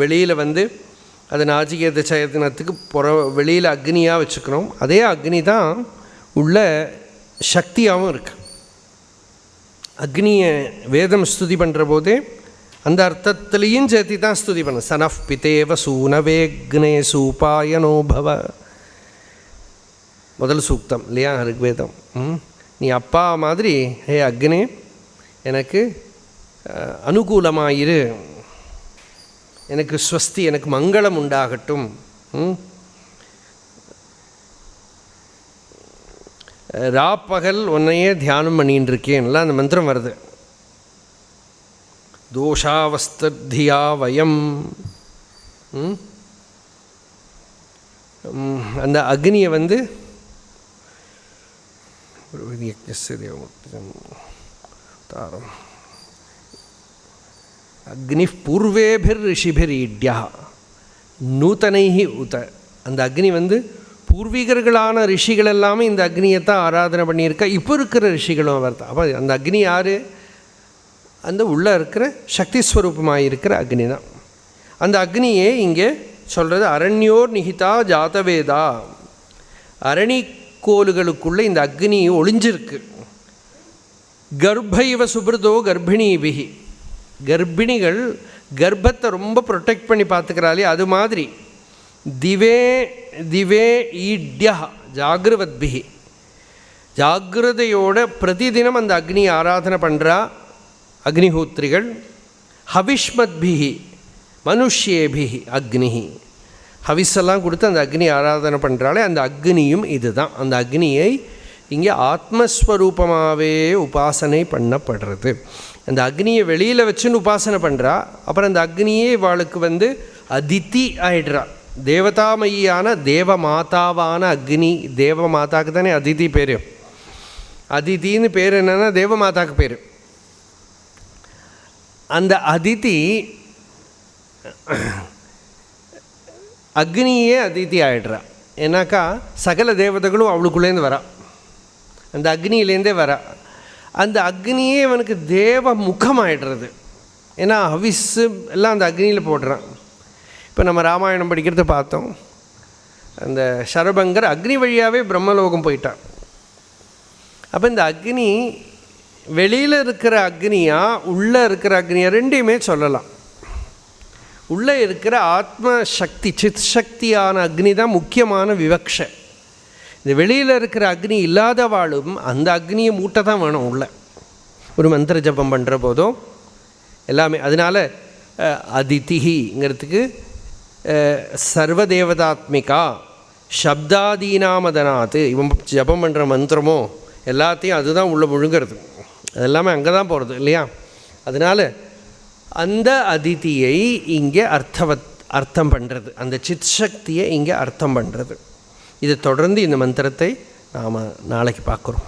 வெளியில் அது நாச்சிகேத சயத்தனத்துக்கு வெளியில் அக்னியாக வச்சுக்கணும். அதே அக்னி தான் உள்ள சக்தியாகவும் இருக்கு. அக்னியை வேதம் ஸ்துதி பண்ணுற போதே அந்த அர்த்தத்துலேயும் சேர்த்தி தான் ஸ்துதி பண்ண. சனஃப் பிதேவ சூனவேக்னே சூபாயனோ பவ, முதல் சூக்தம் இல்லையா ருக்வேதம். நீ அப்பா மாதிரி ஹே அக்னே எனக்கு அனுகூலமாயிரு, எனக்கு ஸ்வஸ்தி, எனக்கு மங்களம் உண்டாகட்டும். ராப்பகல் உன்னையே தியானம் பண்ணின்னு இருக்கேன்லாம் அந்த மந்திரம் வருது. தோஷாவஸ்தியா வயம். அந்த அக்னியை தாரம் அக்னி பூர்வேபிர் ரிஷிபிர் ஈட்யா நூத்தனைஹி உத. அந்த அக்னி பூர்வீகர்களான ரிஷிகள் எல்லாமே இந்த அக்னியைத்தான் ஆராதனை பண்ணியிருக்கா. இப்போ இருக்கிற ரிஷிகளும் அவர் தான். அப்போ அந்த அக்னி யார்? அந்த உள்ளே இருக்கிற சக்தி ஸ்வரூபமாக இருக்கிற அக்னி தான். அந்த அக்னியே இங்கே சொல்கிறது அரண்யோர் நிகிதா ஜாதவேதா. அரணிக்கோளுகளுக்குள்ளே இந்த அக்னி ஒளிஞ்சிருக்கு. கர்ப்பைவ சுப்ருதோ கர்ப்பிணிபிஹி. கர்ப்பிணிகள் கர்ப்பத்தை ரொம்ப ப்ரொடெக்ட் பண்ணி பார்த்துக்கிறாளே அது மாதிரி திவே திவே ஈட்யா ஜாகிருவத்பிஹி. ஜாகிரதையோட பிரதிதினம் அந்த அக்னியை ஆராதனை பண்ணுறா. அக்னிஹோத்ரிகள், ஹவிஷ்மத்பிஹி மனுஷ்யேபிஹி அக்னிஹி, ஹவிஸெல்லாம் கொடுத்து அந்த அக்னி ஆராதனை பண்ணுறாலே அந்த அக்னியும் இது தான். அந்த அக்னியை இங்கே ஆத்மஸ்வரூபமாகவே உபாசனை பண்ணப்படுறது. அந்த அக்னியை வெளியில் வச்சுன்னு உபாசனை பண்ணுறா. அப்புறம் அந்த அக்னியே இவாளுக்கு அதித்தி ஆயிடுறா. தேவதாமயியான தேவமாதாவான அக்னி, தேவமாதாவுக்கு தானே அதித்தி பேர். அதித்தின்னு பேர் என்னென்னா தேவமாதாவுக்கு பேர். அந்த அதித்தி அக்னியே அதித்தி ஆகிடுறா. ஏன்னாக்கா சகல தேவதைகளும் அவளுக்குள்ளேருந்து வரா, அந்த அக்னியிலேருந்தே வரா. அந்த அக்னியே அவனுக்கு தேவ முகமாகிடுறது. ஏன்னா ஹவிஸு எல்லாம் அந்த அக்னியில் போடுறான். இப்போ நம்ம ராமாயணம் படிக்கிறத பார்த்தோம். அந்த சரபங்கர் அக்னி வழியாகவே பிரம்மலோகம் போயிட்டான். அப்போ இந்த அக்னி வெளியில் இருக்கிற அக்னியா உள்ளே இருக்கிற அக்னியா ரெண்டையுமே சொல்லலாம். உள்ளே இருக்கிற ஆத்ம சக்தி, சித் சக்தியான அக்னி தான் முக்கியமான விவக்ஷை. இந்த வெளியில் இருக்கிற அக்னி இல்லாதவாளும் அந்த அக்னியை மூட்டை தான் வேணும் உள்ள ஒரு மந்திர ஜபம் பண்ணுற போதும் எல்லாமே. அதனால் அதிதிங்கிறதுக்கு சர்வதேவதாத்மிகா சப்தாதீனாமதனாத்து, இவன் ஜபம் பண்ணுற மந்திரமோ எல்லாத்தையும் அதுதான் உள்ளே முழுங்கிறது, அதெல்லாமே அங்கே தான் போகிறது இல்லையா. அதனால் அந்த அதிதியை இங்கே அர்த்தம் பண்ணுறது, அந்த சித் சக்தியை இங்கே அர்த்தம் பண்ணுறது. இதை தொடர்ந்து இந்த மந்திரத்தை நாம் நாளைக்கு பார்க்குறோம்.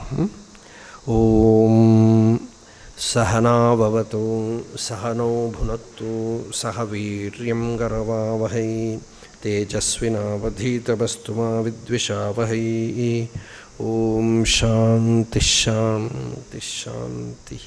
ஓம் சஹனாவவது சஹனோ புனத்து சஹ வீர்யம் கரவாவஹை தேஜஸ்வினாவதீதமஸ்து மா வித்விஷாவஹை. ஓம் சாந்தி ஷாந்தி ஷாந்தி.